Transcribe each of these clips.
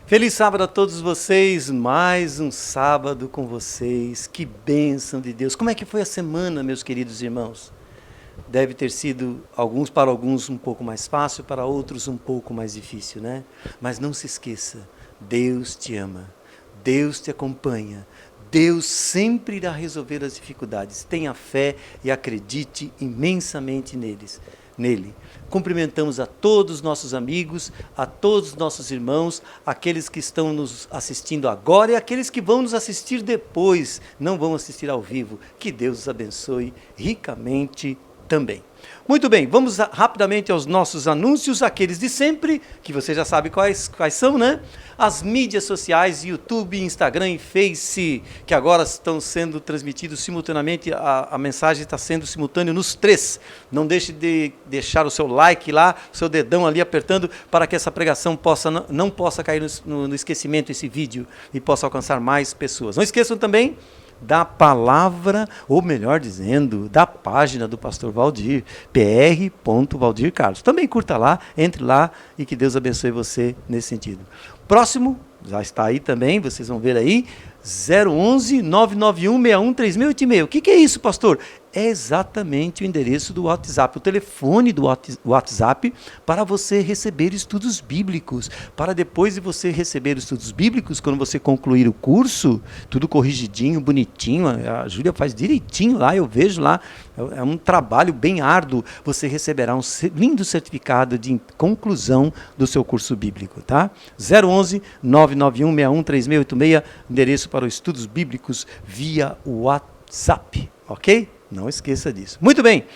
Feliz sábado a todos vocês, mais um sábado com vocês, que bênção de Deus. Como é que foi a semana, meus queridos irmãos? Deve ter sido, para alguns um pouco mais fácil, para outros um pouco mais difícil, né? Mas não se esqueça, Deus te ama, Deus te acompanha, Deus sempre irá resolver as dificuldades. Tenha fé e acredite imensamente nele. Cumprimentamos a todos os nossos amigos, a todos os nossos irmãos, aqueles que estão nos assistindo agora e aqueles que vão nos assistir depois, não vão assistir ao vivo. Que Deus os abençoe ricamente também. Muito bem, vamos rapidamente aos nossos anúncios, aqueles de sempre, que você já sabe quais são, né? As mídias sociais, YouTube, Instagram e Face, que agora estão sendo transmitidos simultaneamente, a mensagem está sendo simultânea nos três. Não deixe de deixar o seu like lá, o seu dedão ali apertando, para que essa pregação não possa cair no esquecimento, esse vídeo, e possa alcançar mais pessoas. Não esqueçam também da palavra, ou melhor dizendo, da página do pastor Valdir, pr.Valdir Carlos. Também curta lá, entre lá e que Deus abençoe você nesse sentido. Próximo, já está aí também, vocês vão ver aí, 011-991-61-3686. O que é isso, pastor? É exatamente o endereço do WhatsApp, o telefone do WhatsApp para você receber estudos bíblicos. Para depois de você receber estudos bíblicos, quando você concluir o curso, tudo corrigidinho, bonitinho, a Júlia faz direitinho lá, eu vejo lá, é um trabalho bem árduo, você receberá um lindo certificado de conclusão do seu curso bíblico, tá? 011-991-61-3686, endereço para os estudos bíblicos via WhatsApp, ok? Não esqueça disso. Muito bem,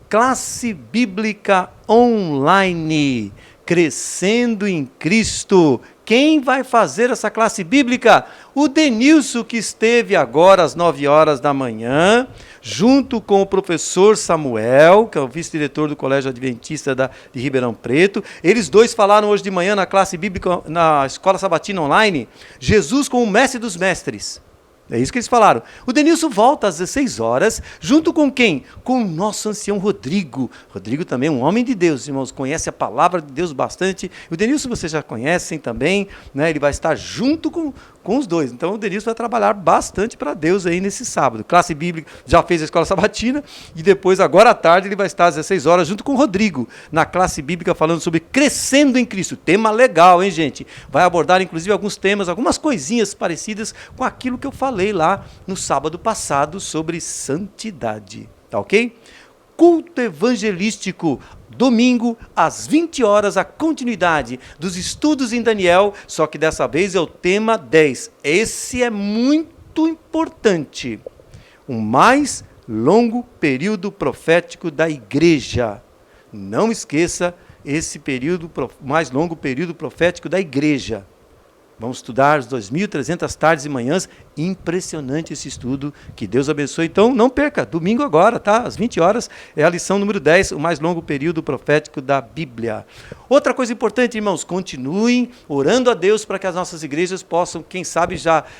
classe bíblica online, crescendo em Cristo. Quem vai fazer essa classe bíblica? O Denilson, que esteve agora às 9 horas da manhã, junto com o professor Samuel, que é o vice-diretor do Colégio Adventista de Ribeirão Preto. Eles dois falaram hoje de manhã na classe bíblica, na Escola Sabatina Online, Jesus como o mestre dos mestres. É isso que eles falaram. O Denilson volta às 16 horas, junto com quem? Com o nosso ancião Rodrigo. Rodrigo também é um homem de Deus, irmãos, conhece a palavra de Deus bastante. O Denilson vocês já conhecem também, né? Ele vai estar junto com os dois. Então o Denilson vai trabalhar bastante para Deus aí nesse sábado. Classe bíblica, já fez a escola sabatina, e depois, agora à tarde, ele vai estar às 16 horas, junto com o Rodrigo, na classe bíblica, falando sobre crescendo em Cristo. Tema legal, hein, gente? Vai abordar, inclusive, alguns temas, algumas coisinhas parecidas com aquilo que eu falei lá no sábado passado sobre santidade, tá ok? Culto evangelístico, domingo às 20 horas, a continuidade dos estudos em Daniel, só que dessa vez é o tema 10. Esse é muito importante. O mais longo período profético da igreja. Não esqueça esse período, mais longo período profético da igreja. Vamos estudar as 2.300 tardes e manhãs. Impressionante esse estudo. Que Deus abençoe. Então, não perca. Domingo agora, tá? Às 20 horas, é a lição número 10, o mais longo período profético da Bíblia. Outra coisa importante, irmãos, continuem orando a Deus para que as nossas igrejas possam, quem sabe,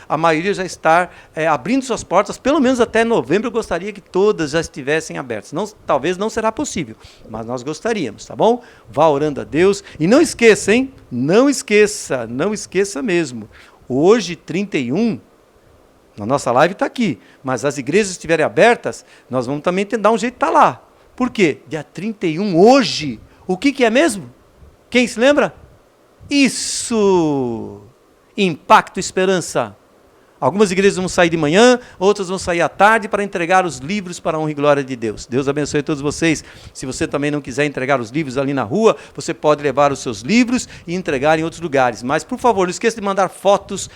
a maioria já estar abrindo suas portas, pelo menos até novembro. Eu gostaria que todas já estivessem abertas. Talvez não será possível, mas nós gostaríamos, tá bom? Vá orando a Deus. E não esqueça, hein? Não esqueça mesmo. Hoje, 31, na nossa live está aqui, mas as igrejas estiverem abertas, nós vamos também dar um jeito de estar lá. Por quê? Dia 31, hoje, o que é mesmo? Quem se lembra? Isso! Impacto Esperança. Algumas igrejas vão sair de manhã, outras vão sair à tarde para entregar os livros para a honra e glória de Deus. Deus abençoe todos vocês. Se você também não quiser entregar os livros ali na rua, você pode levar os seus livros e entregar em outros lugares. Mas, por favor, não esqueça de mandar fotos.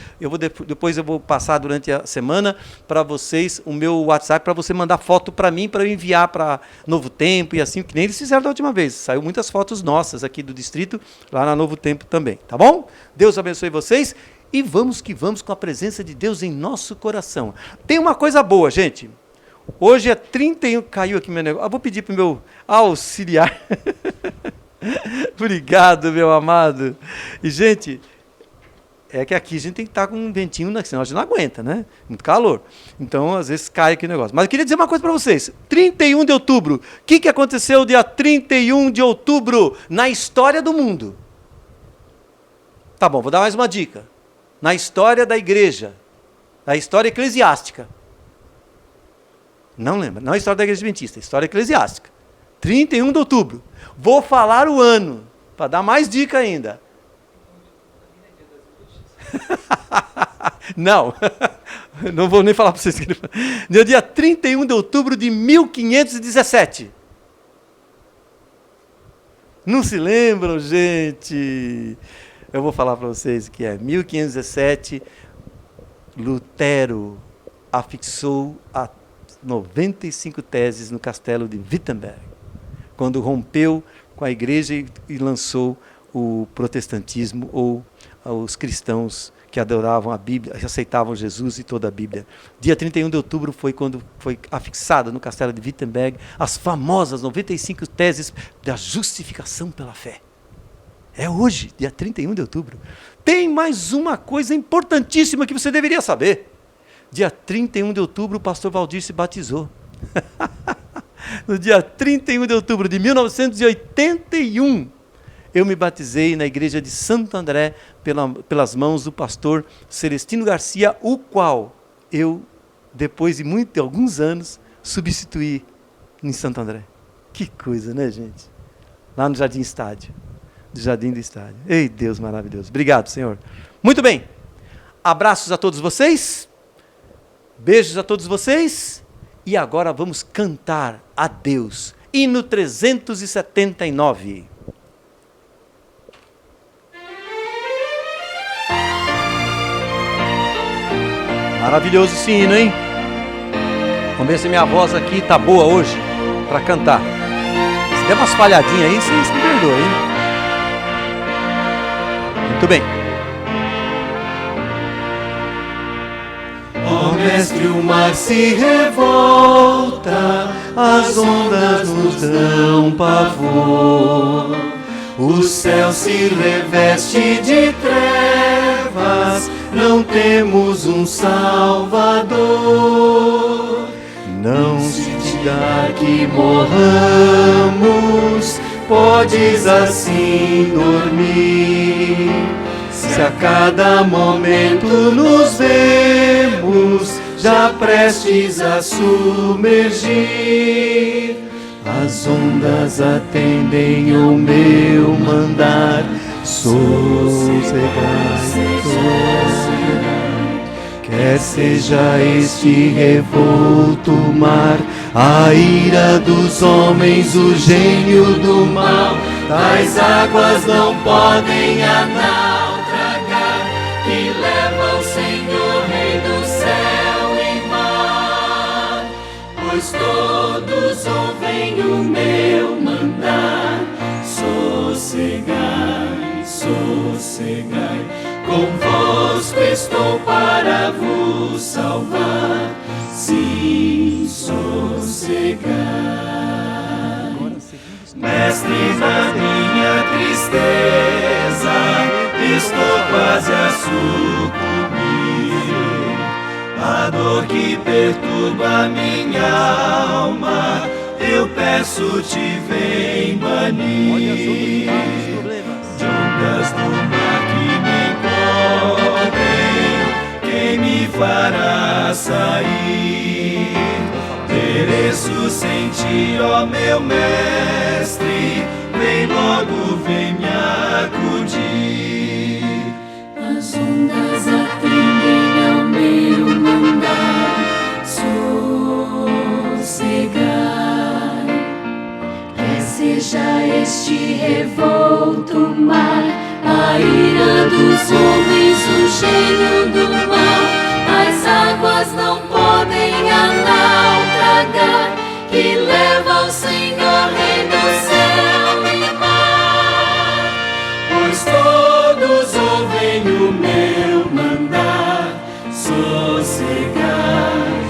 Depois eu vou passar durante a semana para vocês o meu WhatsApp, para você mandar foto para mim, para eu enviar para Novo Tempo e assim, que nem eles fizeram da última vez. Saiu muitas fotos nossas aqui do distrito, lá na Novo Tempo também. Tá bom? Deus abençoe vocês. E vamos que vamos com a presença de Deus em nosso coração. Tem uma coisa boa, gente. Hoje é 31... Caiu aqui meu negócio. Vou pedir para o meu auxiliar. Obrigado, meu amado. E, gente, é que aqui a gente tem que estar com um ventinho, senão a gente não aguenta, né? Muito calor. Então, às vezes, cai aqui o negócio. Mas eu queria dizer uma coisa para vocês. 31 de outubro. O que aconteceu dia 31 de outubro na história do mundo? Tá bom, vou dar mais uma dica. Na história da igreja, na história eclesiástica. Não lembra, não é a história da igreja adventista, é a história eclesiástica. 31 de outubro. Vou falar o ano, para dar mais dica ainda. Não, não vou nem falar para vocês. No dia 31 de outubro de 1517. Não se lembram, gente? Eu vou falar para vocês que é 1517, Lutero afixou a 95 teses no castelo de Wittenberg, quando rompeu com a igreja e lançou o protestantismo, ou os cristãos que adoravam a Bíblia, que aceitavam Jesus e toda a Bíblia. Dia 31 de outubro foi quando foi afixada no castelo de Wittenberg as famosas 95 teses da justificação pela fé. É hoje, dia 31 de outubro. Tem mais uma coisa importantíssima que você deveria saber. Dia 31 de outubro, o pastor Valdir se batizou. No dia 31 de outubro de 1981, eu me batizei na igreja de Santo André, pelas mãos do pastor Celestino Garcia, o qual eu, depois de alguns anos, substituí em Santo André. Que coisa, né, gente? Lá no Jardim Estádio. Do Jardim do Estádio. Ei, Deus maravilhoso. Obrigado, Senhor. Muito bem. Abraços a todos vocês. Beijos a todos vocês. E agora vamos cantar a Deus. Hino 379. Maravilhoso esse hino, hein? Vamos ver se minha voz aqui tá boa hoje para cantar. Se der umas falhadinhas aí, vocês me perdoem, hein? Muito bem. Ó Mestre, o mar se revolta, as ondas nos dão pavor, o céu se reveste de trevas, não temos um Salvador. Não se diga que morramos, podes assim dormir, se a cada momento nos vemos já prestes a submergir. As ondas atendem o meu mandar, sossegai, quer seja este revolto mar, a ira dos homens, o gênio do mal, tais águas não podem a naufragar, que leva o Senhor, Rei do céu e mar. Pois todos ouvem o meu mandar, sossegai, sossegai, convosco estou para vos salvar, sim, sossegai. Mestre, na minha tristeza, estou quase a sucumbir. A dor que perturba minha alma, eu peço-te, vem banir. De ondas do mar que me encobrem, quem me fará sair? Pereço sem ti, ó meu mestre, vem logo, vem me acudir. As ondas atendem ao meu mandar, sossegai. Quer seja este revolto mar, a ira dos homens, o gênio do mal, as águas não podem a naufragar, que leva o Senhor, Rei do céu e mar. Pois todos ouvem o meu mandar, sossegai,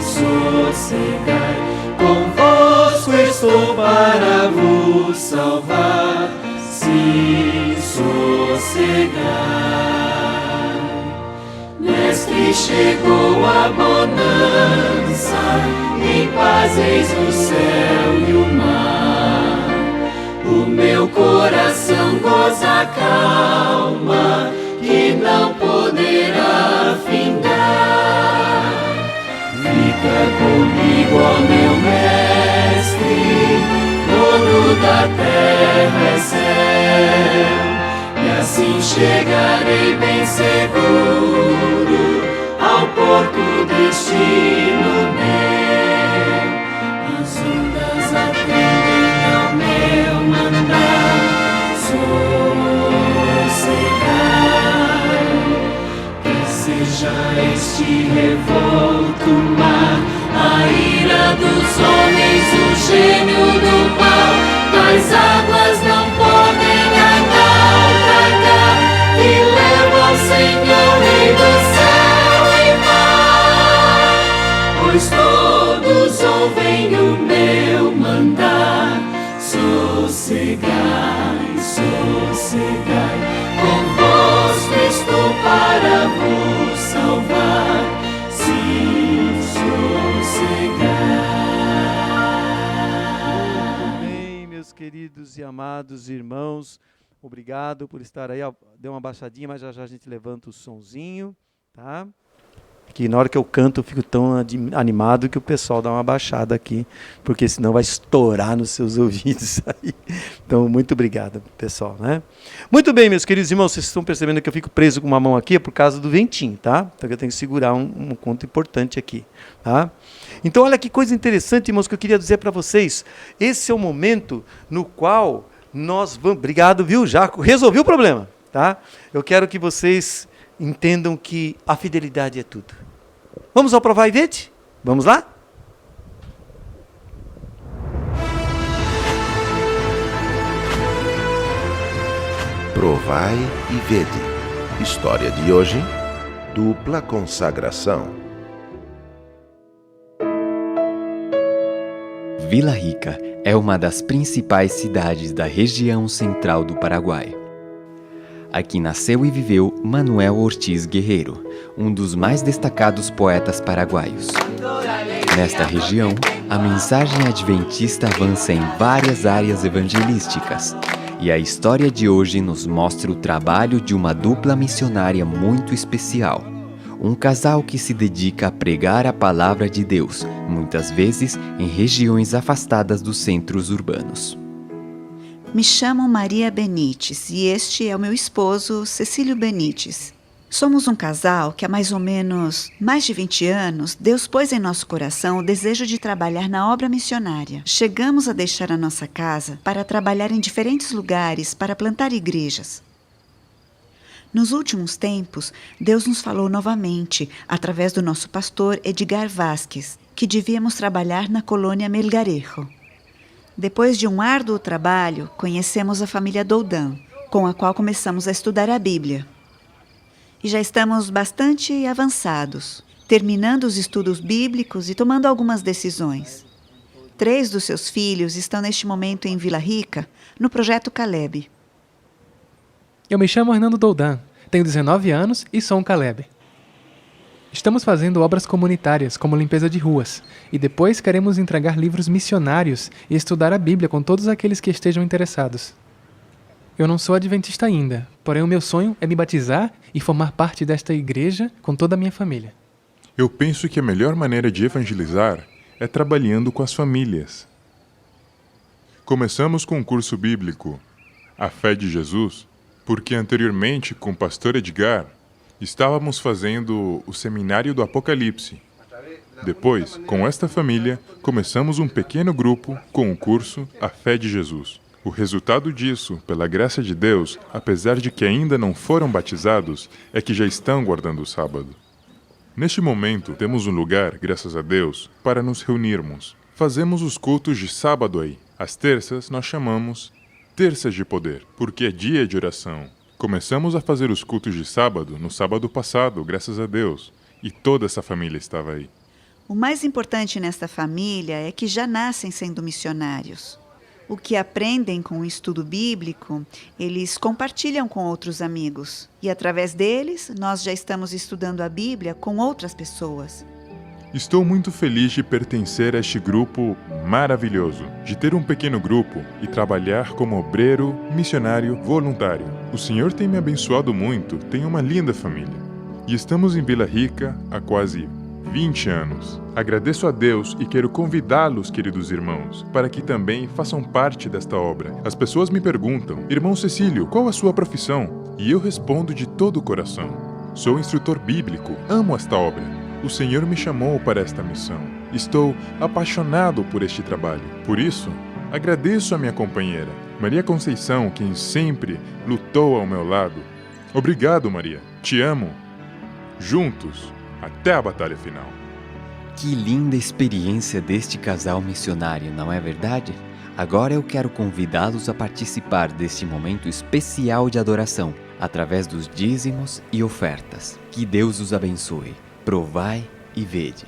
sossegai, convosco estou para vos salvar, sim, sossegai. Mestre, chegou a bonança, em paz eis o céu e o mar. O meu coração goza calma, que da terra é céu, e assim chegarei bem seguro ao porto destino meu. As ondas atendem ao meu mandar, sossegai, que seja este revolto mar, a ira dos homens, o gênio do mal. Das águas não podem naufragar, e leva ao Senhor, Rei do céu e mar. Pois todos ouvem o meu mandar, sossegai, sossegai, convosco estou para vos salvar, sim, sossegai. Bem, meus queridos e amados irmãos, obrigado por estar aí. Deu uma baixadinha, mas já já a gente levanta o sonzinho, tá? Que na hora que eu canto eu fico tão animado que o pessoal dá uma baixada aqui, porque senão vai estourar nos seus ouvidos aí. Então, muito obrigado, pessoal, né? Muito bem, meus queridos irmãos, vocês estão percebendo que eu fico preso com uma mão aqui, é por causa do ventinho, tá? Então eu tenho que segurar um ponto importante aqui, tá? Então, olha que coisa interessante, irmãos, que eu queria dizer para vocês. Esse é o momento no qual nós vamos... Obrigado, viu? Já resolvi o problema, tá? Eu quero que vocês entendam que a fidelidade é tudo. Vamos ao Provai e Vede? Vamos lá? Provai e Vede. História de hoje: dupla consagração. Vila Rica é uma das principais cidades da região central do Paraguai. Aqui nasceu e viveu Manuel Ortiz Guerreiro, um dos mais destacados poetas paraguaios. Nesta região, a mensagem adventista avança em várias áreas evangelísticas, e a história de hoje nos mostra o trabalho de uma dupla missionária muito especial. Um casal que se dedica a pregar a palavra de Deus, muitas vezes em regiões afastadas dos centros urbanos. Me chamo Maria Benites e este é o meu esposo, Cecílio Benites. Somos um casal que há mais ou menos mais de 20 anos, Deus pôs em nosso coração o desejo de trabalhar na obra missionária. Chegamos a deixar a nossa casa para trabalhar em diferentes lugares, para plantar igrejas. Nos últimos tempos, Deus nos falou novamente, através do nosso pastor Edgar Vasquez, que devíamos trabalhar na colônia Melgarejo. Depois de um árduo trabalho, conhecemos a família Doudan, com a qual começamos a estudar a Bíblia. E já estamos bastante avançados, terminando os estudos bíblicos e tomando algumas decisões. 3 dos seus filhos estão neste momento em Vila Rica, no projeto Caleb. Eu me chamo Hernando Doudan, tenho 19 anos e sou um Caleb. Estamos fazendo obras comunitárias, como limpeza de ruas, e depois queremos entregar livros missionários e estudar a Bíblia com todos aqueles que estejam interessados. Eu não sou adventista ainda, porém o meu sonho é me batizar e formar parte desta igreja com toda a minha família. Eu penso que a melhor maneira de evangelizar é trabalhando com as famílias. Começamos com um curso bíblico, A Fé de Jesus, porque anteriormente, com o pastor Edgar, estávamos fazendo o seminário do Apocalipse. Depois, com esta família, começamos um pequeno grupo com o curso A Fé de Jesus. O resultado disso, pela graça de Deus, apesar de que ainda não foram batizados, é que já estão guardando o sábado. Neste momento, temos um lugar, graças a Deus, para nos reunirmos. Fazemos os cultos de sábado aí. Às terças, nós chamamos Terças de Poder, porque é dia de oração. Começamos a fazer os cultos de sábado no sábado passado, graças a Deus, e toda essa família estava aí. O mais importante nesta família é que já nascem sendo missionários. O que aprendem com o estudo bíblico, eles compartilham com outros amigos. E através deles, nós já estamos estudando a Bíblia com outras pessoas. Estou muito feliz de pertencer a este grupo maravilhoso, de ter um pequeno grupo e trabalhar como obreiro, missionário, voluntário. O Senhor tem me abençoado muito, tenho uma linda família. E estamos em Vila Rica há quase 20 anos. Agradeço a Deus e quero convidá-los, queridos irmãos, para que também façam parte desta obra. As pessoas me perguntam: Irmão Cecílio, qual a sua profissão? E eu respondo de todo o coração: sou instrutor bíblico, amo esta obra. O Senhor me chamou para esta missão. Estou apaixonado por este trabalho. Por isso, agradeço a minha companheira, Maria Conceição, quem sempre lutou ao meu lado. Obrigado, Maria. Te amo. Juntos, até a batalha final. Que linda experiência deste casal missionário, não é verdade? Agora eu quero convidá-los a participar deste momento especial de adoração, através dos dízimos e ofertas. Que Deus os abençoe. Provai e vede.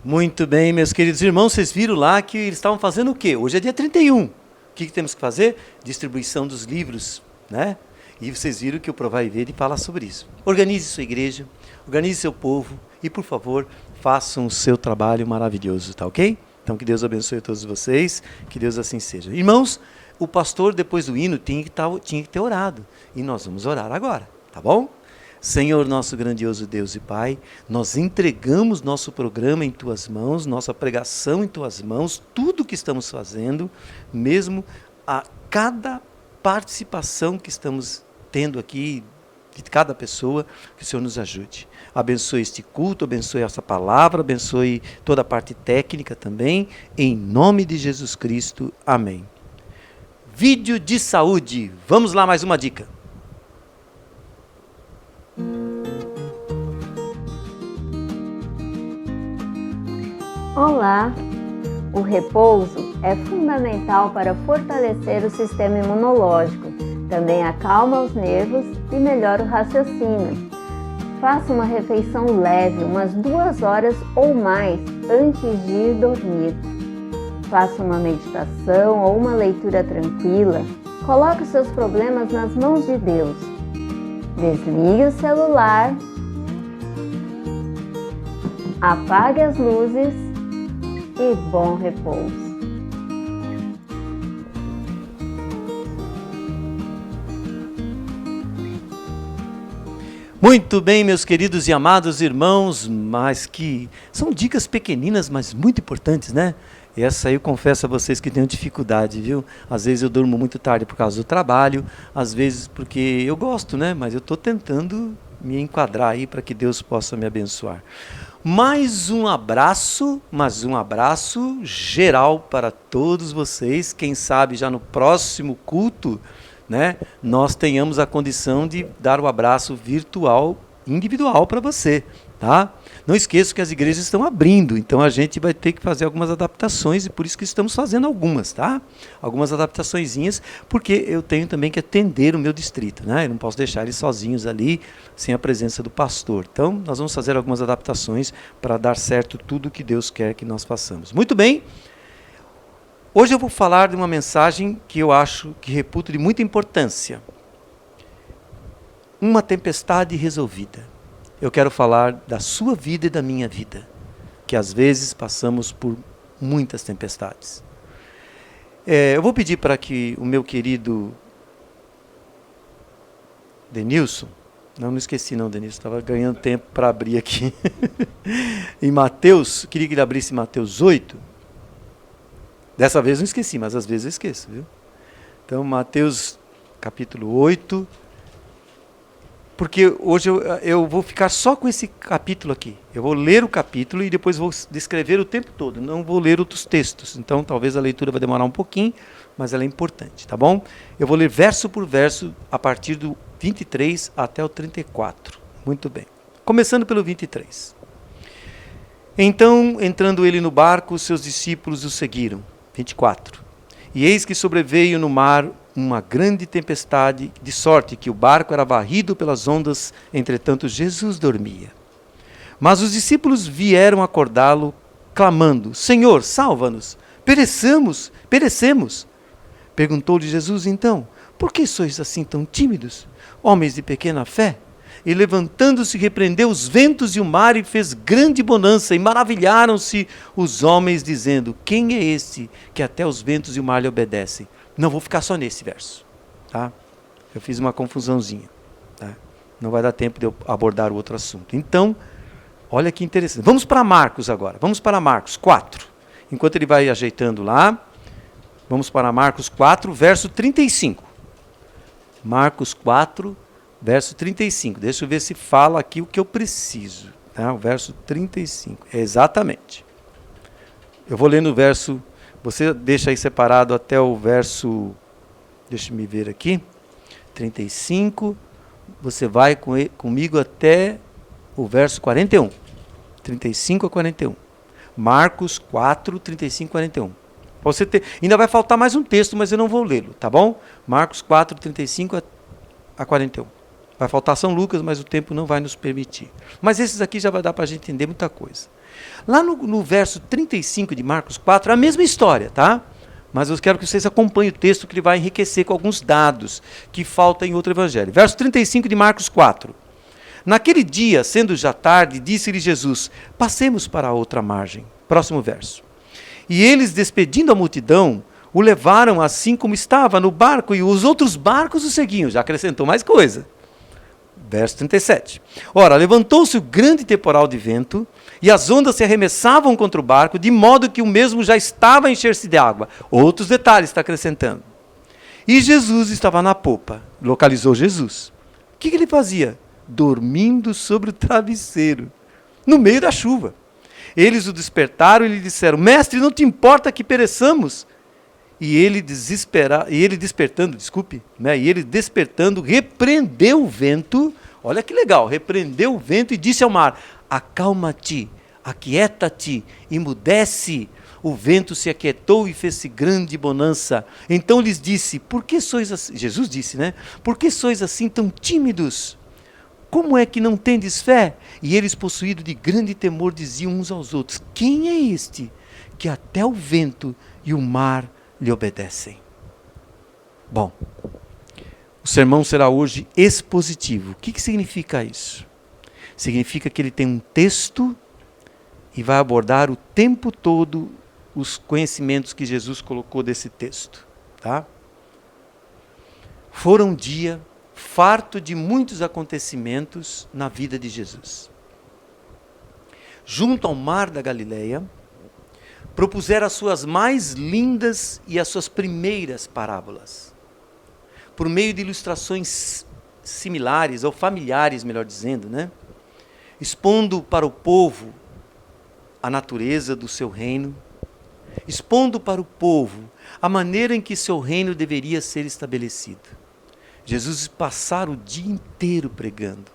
Muito bem, meus queridos irmãos, vocês viram lá que eles estavam fazendo o quê? Hoje é dia 31. O que temos que fazer? Distribuição dos livros, né? E vocês viram que o Provai e Vede fala sobre isso. Organize sua igreja, organize seu povo e, por favor, façam o seu trabalho maravilhoso, tá ok? Então, que Deus abençoe a todos vocês, que Deus assim seja. Irmãos, o pastor, depois do hino, tinha que ter orado. E nós vamos orar agora, tá bom? Senhor, nosso grandioso Deus e Pai, nós entregamos nosso programa em Tuas mãos, nossa pregação em Tuas mãos, tudo que estamos fazendo, mesmo a cada participação que estamos tendo aqui, de cada pessoa, que o Senhor nos ajude. Abençoe este culto, abençoe essa palavra, abençoe toda a parte técnica também, em nome de Jesus Cristo. Amém. Vídeo de saúde. Vamos lá, mais uma dica. Olá! O repouso é fundamental para fortalecer o sistema imunológico, também acalma os nervos e melhora o raciocínio. Faça uma refeição leve, umas 2 horas ou mais antes de ir dormir. Faça uma meditação ou uma leitura tranquila. Coloque os seus problemas nas mãos de Deus. Desligue o celular. Apague as luzes e bom repouso. Muito bem, meus queridos e amados irmãos, mas que são dicas pequeninas, mas muito importantes, né? Essa aí eu confesso a vocês que tenho dificuldade, viu? Às vezes eu durmo muito tarde por causa do trabalho, às vezes porque eu gosto, né? Mas eu estou tentando me enquadrar aí para que Deus possa me abençoar. Mais um abraço geral para todos vocês. Quem sabe já no próximo culto, né, nós tenhamos a condição de dar o abraço virtual, individual para você, tá? Não esqueça que as igrejas estão abrindo, então a gente vai ter que fazer algumas adaptações e por isso que estamos fazendo algumas, tá? Algumas adaptaçõezinhas, porque eu tenho também que atender o meu distrito, né? Eu não posso deixar eles sozinhos ali, sem a presença do pastor. Então, nós vamos fazer algumas adaptações para dar certo tudo o que Deus quer que nós façamos. Muito bem. Hoje eu vou falar de uma mensagem que eu acho que reputo de muita importância. Uma tempestade resolvida. Eu quero falar da sua vida e da minha vida, que às vezes passamos por muitas tempestades. Eu vou pedir para que o meu querido Denilson, não esqueci não, Denilson, estava ganhando tempo para abrir aqui. Em Mateus, queria que ele abrisse Mateus 8. Dessa vez não esqueci, mas às vezes eu esqueço, viu? Então, Mateus capítulo 8, porque hoje eu vou ficar só com esse capítulo aqui. Eu vou ler o capítulo e depois vou descrever o tempo todo, não vou ler outros textos. Então, talvez a leitura vai demorar um pouquinho, mas ela é importante, tá bom? Eu vou ler verso por verso, a partir do 23 até o 34. Muito bem. Começando pelo 23. Então, entrando ele no barco, seus discípulos o seguiram. 24. E eis que sobreveio no mar uma grande tempestade, de sorte que o barco era varrido pelas ondas, entretanto Jesus dormia. Mas os discípulos vieram acordá-lo, clamando: Senhor, salva-nos, perecemos. Perguntou-lhe Jesus então: por que sois assim tão tímidos, homens de pequena fé? E levantando-se, repreendeu os ventos e o mar e fez grande bonança. E maravilharam-se os homens, dizendo: quem é este que até os ventos e o mar lhe obedecem? Não vou ficar só nesse verso, tá? Eu fiz uma confusãozinha, tá? não vai dar tempo de eu abordar o outro assunto. Então, olha que interessante. Vamos para Marcos agora. Vamos para Marcos 4. Enquanto ele vai ajeitando lá, vamos para Marcos 4, verso 35. Marcos 4, verso 35. Deixa eu ver se fala aqui o que eu preciso. Tá? O verso 35. Exatamente. Eu vou lendo o verso... Você deixa aí separado até o verso... Deixa eu ver aqui. 35. Você vai comigo até o verso 41. 35 a 41. Marcos 4, 35 a 41. Você ainda vai faltar mais um texto, mas eu não vou lê-lo, tá bom? Marcos 4, 35 a 41. Vai faltar São Lucas, mas o tempo não vai nos permitir. Mas esses aqui já vai dar para a gente entender muita coisa. Lá no verso 35 de Marcos 4, é a mesma história, tá? Mas eu quero que vocês acompanhem o texto, que ele vai enriquecer com alguns dados que faltam em outro evangelho. Verso 35 de Marcos 4. Naquele dia, sendo já tarde, disse-lhe Jesus: passemos para a outra margem. Próximo verso. E eles, despedindo a multidão, o levaram assim como estava no barco, e os outros barcos o seguiam. Já acrescentou mais coisa. Verso 37. Ora, levantou-se o grande temporal de vento, e as ondas se arremessavam contra o barco, de modo que o mesmo já estava a encher-se de água. Outros detalhes está acrescentando. E Jesus estava na popa. Localizou Jesus. O que ele fazia? Dormindo sobre o travesseiro, no meio da chuva. Eles o despertaram e lhe disseram: mestre, não te importa que pereçamos? E ele despertando, repreendeu o vento. Olha que legal, repreendeu o vento e disse ao mar: acalma-te, aquieta-te, emudece. O vento se aquietou e fez-se grande bonança. Então lhes disse: por que sois assim? Jesus disse, né? Por que sois assim tão tímidos? Como é que não tendes fé? E eles, possuídos de grande temor, diziam uns aos outros: quem é este que até o vento e o mar lhe obedecem? Bom, o sermão será hoje expositivo. O que significa isso? Significa que ele tem um texto e vai abordar o tempo todo os conhecimentos que Jesus colocou desse texto. Tá? Fora um dia farto de muitos acontecimentos na vida de Jesus. Junto ao mar da Galileia, propuseram as suas mais lindas e as suas primeiras parábolas. Por meio de ilustrações similares, ou familiares, melhor dizendo, né? Expondo para o povo a natureza do seu reino, expondo para o povo a maneira em que seu reino deveria ser estabelecido. Jesus passara o dia inteiro pregando,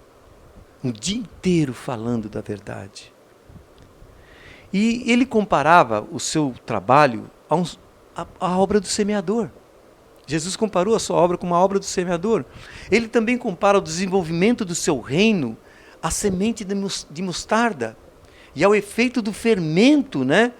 o dia inteiro falando da verdade. E ele comparava o seu trabalho à obra do semeador. Jesus comparou a sua obra com uma obra do semeador. Ele também compara o desenvolvimento do seu reino à semente de mostarda e ao efeito do fermento, né,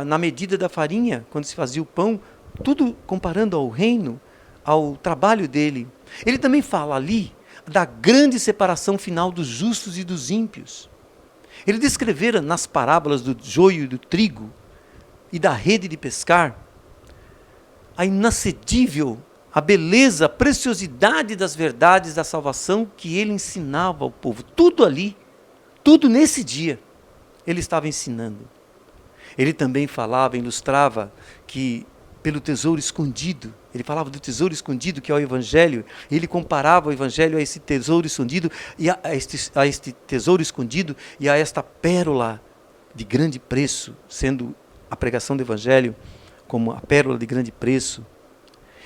na medida da farinha, quando se fazia o pão, tudo comparando ao reino, ao trabalho dele. Ele também fala ali da grande separação final dos justos e dos ímpios. Ele descrevera nas parábolas do joio e do trigo e da rede de pescar a inacedível, a beleza, a preciosidade das verdades da salvação que ele ensinava ao povo. Tudo ali, tudo nesse dia, ele estava ensinando. Ele também falava, ilustrava que pelo tesouro escondido, ele falava do tesouro escondido que é o Evangelho, ele comparava o Evangelho a esse tesouro escondido, e a este tesouro escondido e a esta pérola de grande preço, sendo a pregação do Evangelho como a pérola de grande preço.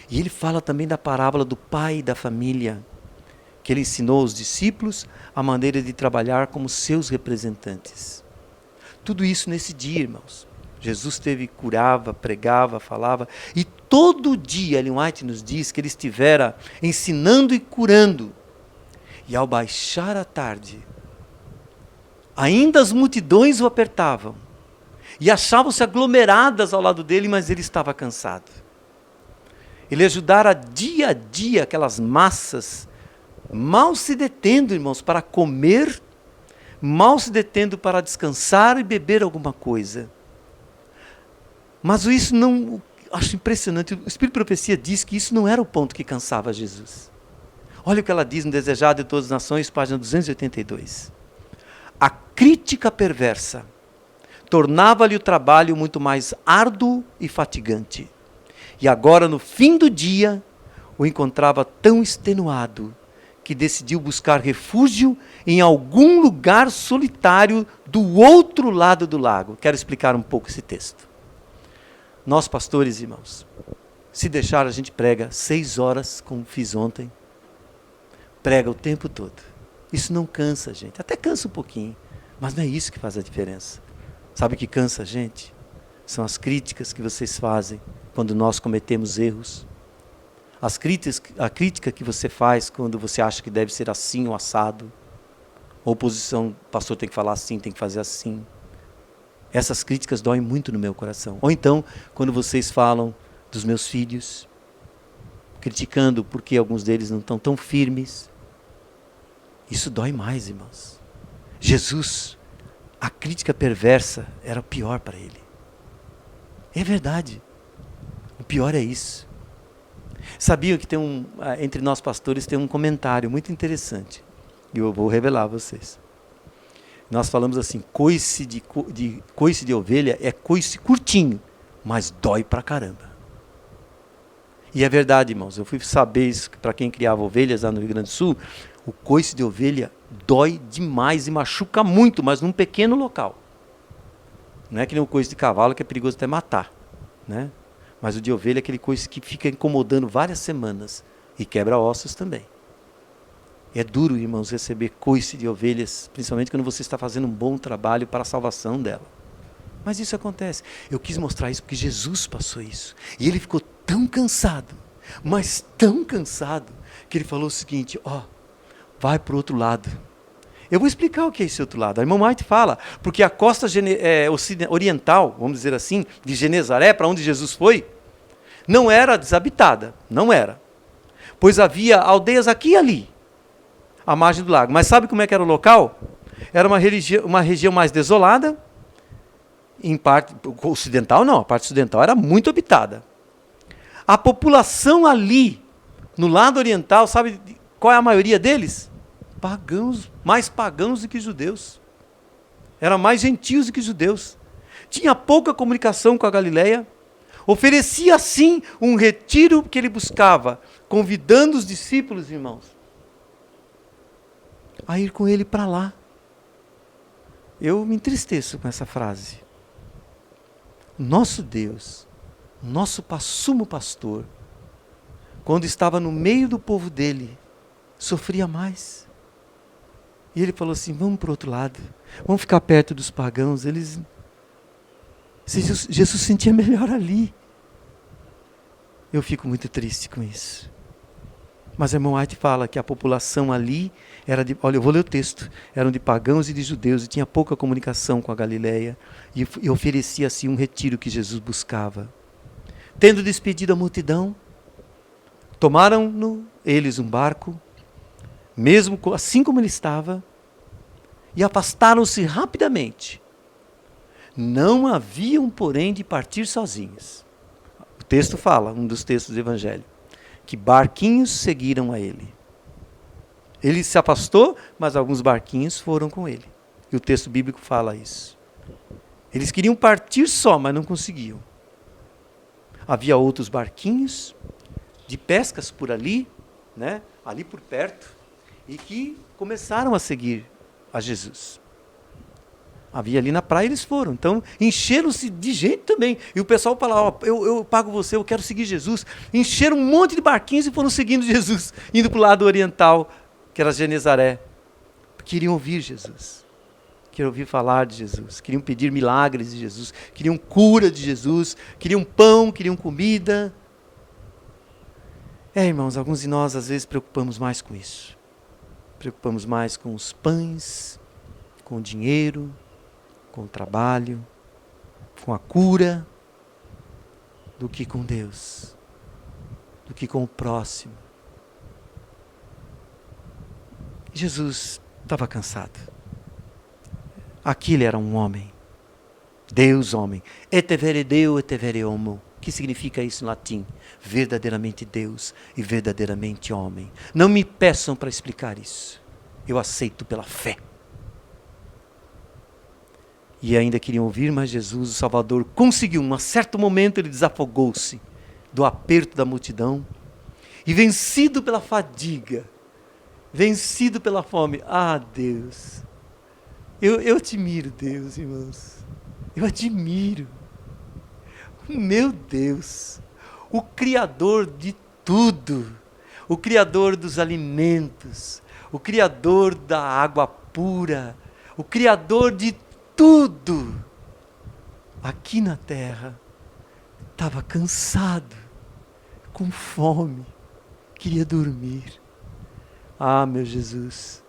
E ele fala também da parábola do pai e da família, que ele ensinou aos discípulos a maneira de trabalhar como seus representantes. Tudo isso nesse dia, irmãos. Jesus curava, pregava, falava, e todo dia, Ellen White nos diz que ele estivera ensinando e curando. E ao baixar a tarde, ainda as multidões o apertavam, e achavam-se aglomeradas ao lado dele, mas ele estava cansado. Ele ajudara dia a dia aquelas massas, mal se detendo, irmãos, para comer, mal se detendo para descansar e beber alguma coisa. Mas isso não, acho impressionante, o Espírito de Profecia diz que isso não era o ponto que cansava Jesus. Olha o que ela diz no Desejado de Todas as Nações, página 282. A crítica perversa tornava-lhe o trabalho muito mais árduo e fatigante. E agora, no fim do dia, o encontrava tão extenuado que decidiu buscar refúgio em algum lugar solitário do outro lado do lago. Quero explicar um pouco esse texto. Nós, pastores, irmãos, se deixar, a gente prega 6 horas, como fiz ontem. Prega o tempo todo. Isso não cansa a gente. Até cansa um pouquinho, mas não é isso que faz a diferença. Sabe o que cansa a gente? São as críticas que vocês fazem quando nós cometemos erros. A crítica que você faz quando você acha que deve ser assim ou assado. Oposição, o pastor tem que falar assim, tem que fazer assim. Essas críticas doem muito no meu coração. Ou então, quando vocês falam dos meus filhos, criticando porque alguns deles não estão tão firmes. Isso dói mais, irmãos. Jesus, a crítica perversa era o pior para ele. É verdade. O pior é isso. Sabiam que entre nós pastores tem um comentário muito interessante. E eu vou revelar a vocês. Nós falamos assim, coice de ovelha é coice curtinho, mas dói pra caramba. E é verdade, irmãos. Eu fui saber isso para quem criava ovelhas lá no Rio Grande do Sul. O coice de ovelha dói demais e machuca muito, mas num pequeno local. Não é que nem o coice de cavalo, que é perigoso até matar, né? Mas o de ovelha é aquele coice que fica incomodando várias semanas e quebra ossos também. É duro, irmãos, receber coice de ovelhas, principalmente quando você está fazendo um bom trabalho para a salvação dela. Mas isso acontece. Eu quis mostrar isso porque Jesus passou isso. E ele ficou tão cansado, mas tão cansado, que ele falou o seguinte, vai para o outro lado. Eu vou explicar o que é esse outro lado. A irmã White fala, porque a costa oriental, vamos dizer assim, de Genezaré, para onde Jesus foi, não era desabitada, não era. Pois havia aldeias aqui e ali, à margem do lago. Mas sabe como é que era o local? Era uma região mais desolada, em parte ocidental não, a parte ocidental era muito habitada. A população ali, no lado oriental, sabe qual é a maioria deles? Pagãos, mais pagãos do que judeus. Eram mais gentios do que judeus. Tinha pouca comunicação com a Galileia. Oferecia, sim, um retiro que ele buscava, convidando os discípulos, irmãos, a ir com ele para lá. Eu me entristeço com essa frase. Nosso Deus, nosso sumo pastor, quando estava no meio do povo dele, sofria mais. E ele falou assim, vamos para o outro lado, vamos ficar perto dos pagãos. Jesus se sentia melhor ali. Eu fico muito triste com isso. Mas a irmã White fala que a população ali era de, olha, eu vou ler o texto, eram de pagãos e de judeus, e tinha pouca comunicação com a Galileia, e oferecia assim um retiro que Jesus buscava. Tendo despedido a multidão, tomaram eles um barco, mesmo assim como ele estava, e afastaram-se rapidamente. Não haviam, porém, de partir sozinhos. O texto fala, um dos textos do Evangelho, que barquinhos seguiram a ele. Ele se afastou, mas alguns barquinhos foram com ele. E o texto bíblico fala isso. Eles queriam partir só, mas não conseguiam. Havia outros barquinhos de pescas por ali, né, ali por perto, e que começaram a seguir a Jesus. Havia ali na praia, eles foram. Então, encheram-se de gente também. E o pessoal falava, eu pago você, eu quero seguir Jesus. Encheram um monte de barquinhos e foram seguindo Jesus, indo para o lado oriental, que era Genezaré. Queriam ouvir Jesus. Queriam ouvir falar de Jesus. Queriam pedir milagres de Jesus. Queriam cura de Jesus. Queriam pão, queriam comida. Irmãos, alguns de nós às vezes preocupamos mais com isso. Preocupamos mais com os pães, com o dinheiro, com o trabalho, com a cura, do que com Deus, do que com o próximo. Jesus estava cansado. Aquilo era um homem, Deus homem. Et vere Deo, et vere homo. que significa isso em latim? Verdadeiramente Deus e verdadeiramente homem. Não me peçam para explicar isso. Eu aceito pela fé. E ainda queriam ouvir, mas Jesus, o Salvador, conseguiu. Em um certo momento ele desafogou-se do aperto da multidão. E vencido pela fadiga, vencido pela fome. Ah, Deus! Eu admiro Deus, irmãos. Eu admiro. Meu Deus! O Criador de tudo. O Criador dos alimentos. O Criador da água pura. O Criador de tudo. Aqui na terra, estava cansado, com fome, queria dormir. Ah, meu Jesus!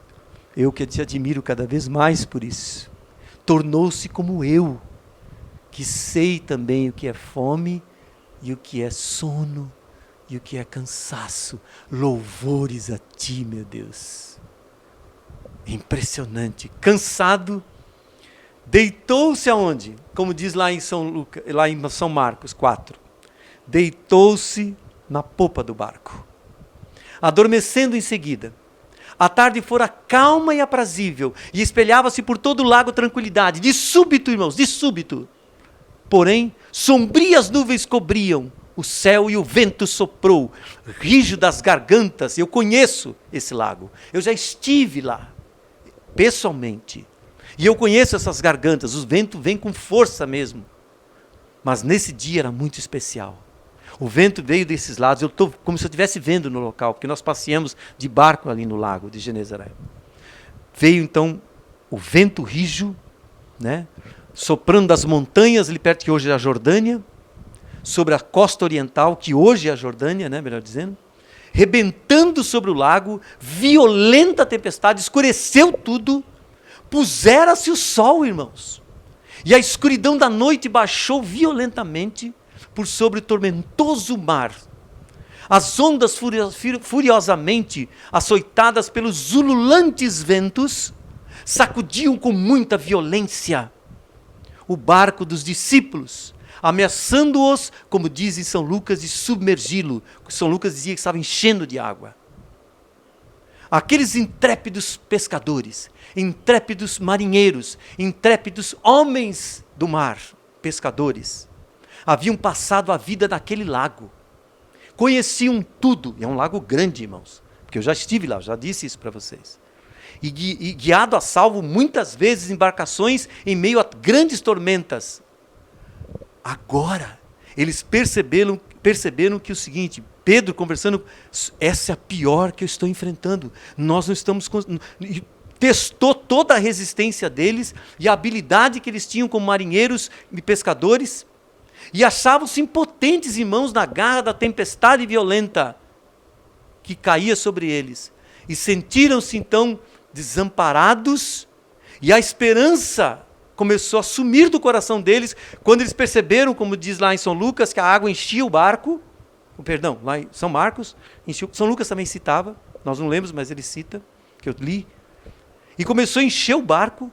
Eu que te admiro cada vez mais por isso. Tornou-se como eu, que sei também o que é fome, e o que é sono, e o que é cansaço. Louvores a ti, meu Deus. Impressionante. Cansado, deitou-se aonde? Como diz lá em São Marcos 4. Deitou-se na popa do barco, adormecendo em seguida. A tarde fora calma e aprazível, e espelhava-se por todo o lago tranquilidade. De súbito, irmãos, de súbito. Porém, sombrias nuvens cobriam o céu e o vento soprou, rijo das gargantas. Eu conheço esse lago, eu já estive lá, pessoalmente. E eu conheço essas gargantas, o vento vem com força mesmo. Mas nesse dia era muito especial. O vento veio desses lados, eu estou como se eu estivesse vendo no local, porque nós passeamos de barco ali no lago de Genezaré. Veio então o vento rijo, né, soprando das montanhas, ali perto que hoje é a Jordânia, sobre a costa oriental, que hoje é a Jordânia, né, melhor dizendo, rebentando sobre o lago, violenta tempestade, escureceu tudo, pusera-se o sol, irmãos, e a escuridão da noite baixou violentamente por sobre o tormentoso mar. As ondas furiosamente açoitadas pelos ululantes ventos sacudiam com muita violência o barco dos discípulos, ameaçando-os, como diz em São Lucas, de submergi-lo. São Lucas dizia que estava enchendo de água. Aqueles intrépidos pescadores, intrépidos marinheiros, intrépidos homens do mar, pescadores, haviam passado a vida naquele lago. Conheciam tudo. E é um lago grande, irmãos. Porque eu já estive lá, já disse isso para vocês. E guiado a salvo muitas vezes embarcações em meio a grandes tormentas. Agora, eles perceberam que o seguinte, Pedro conversando, essa é a pior que eu estou enfrentando. Nós não estamos... Testou toda a resistência deles e a habilidade que eles tinham como marinheiros e pescadores. E achavam-se impotentes, irmãos, na garra da tempestade violenta que caía sobre eles. E sentiram-se então desamparados, e a esperança começou a sumir do coração deles, quando eles perceberam, como diz lá em São Lucas, que a água enchia o barco, perdão, lá em São Marcos, São Lucas também citava, nós não lemos, mas ele cita, que eu li, e começou a encher o barco,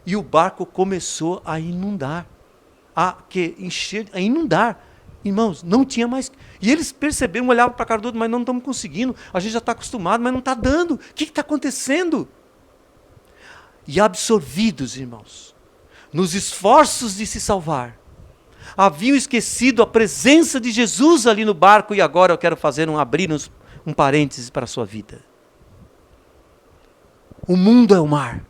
e o barco começou a inundar. A inundar. Irmãos, não tinha mais... E eles perceberam, olhavam para a cara do outro, mas não estamos conseguindo, a gente já está acostumado, mas não está dando. O que está acontecendo? E absorvidos, irmãos, nos esforços de se salvar, haviam esquecido a presença de Jesus ali no barco, e agora eu quero abrir um parênteses para a sua vida. O mundo é o mar.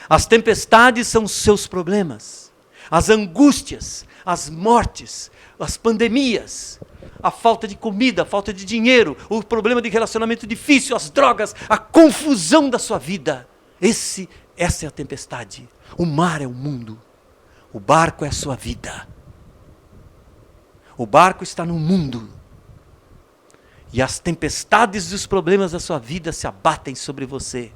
As tempestades são os seus problemas. As angústias, as mortes, as pandemias, a falta de comida, a falta de dinheiro, o problema de relacionamento difícil, as drogas, a confusão da sua vida. Essa é a tempestade. O mar é o mundo. O barco é a sua vida. O barco está no mundo. E as tempestades e os problemas da sua vida se abatem sobre você.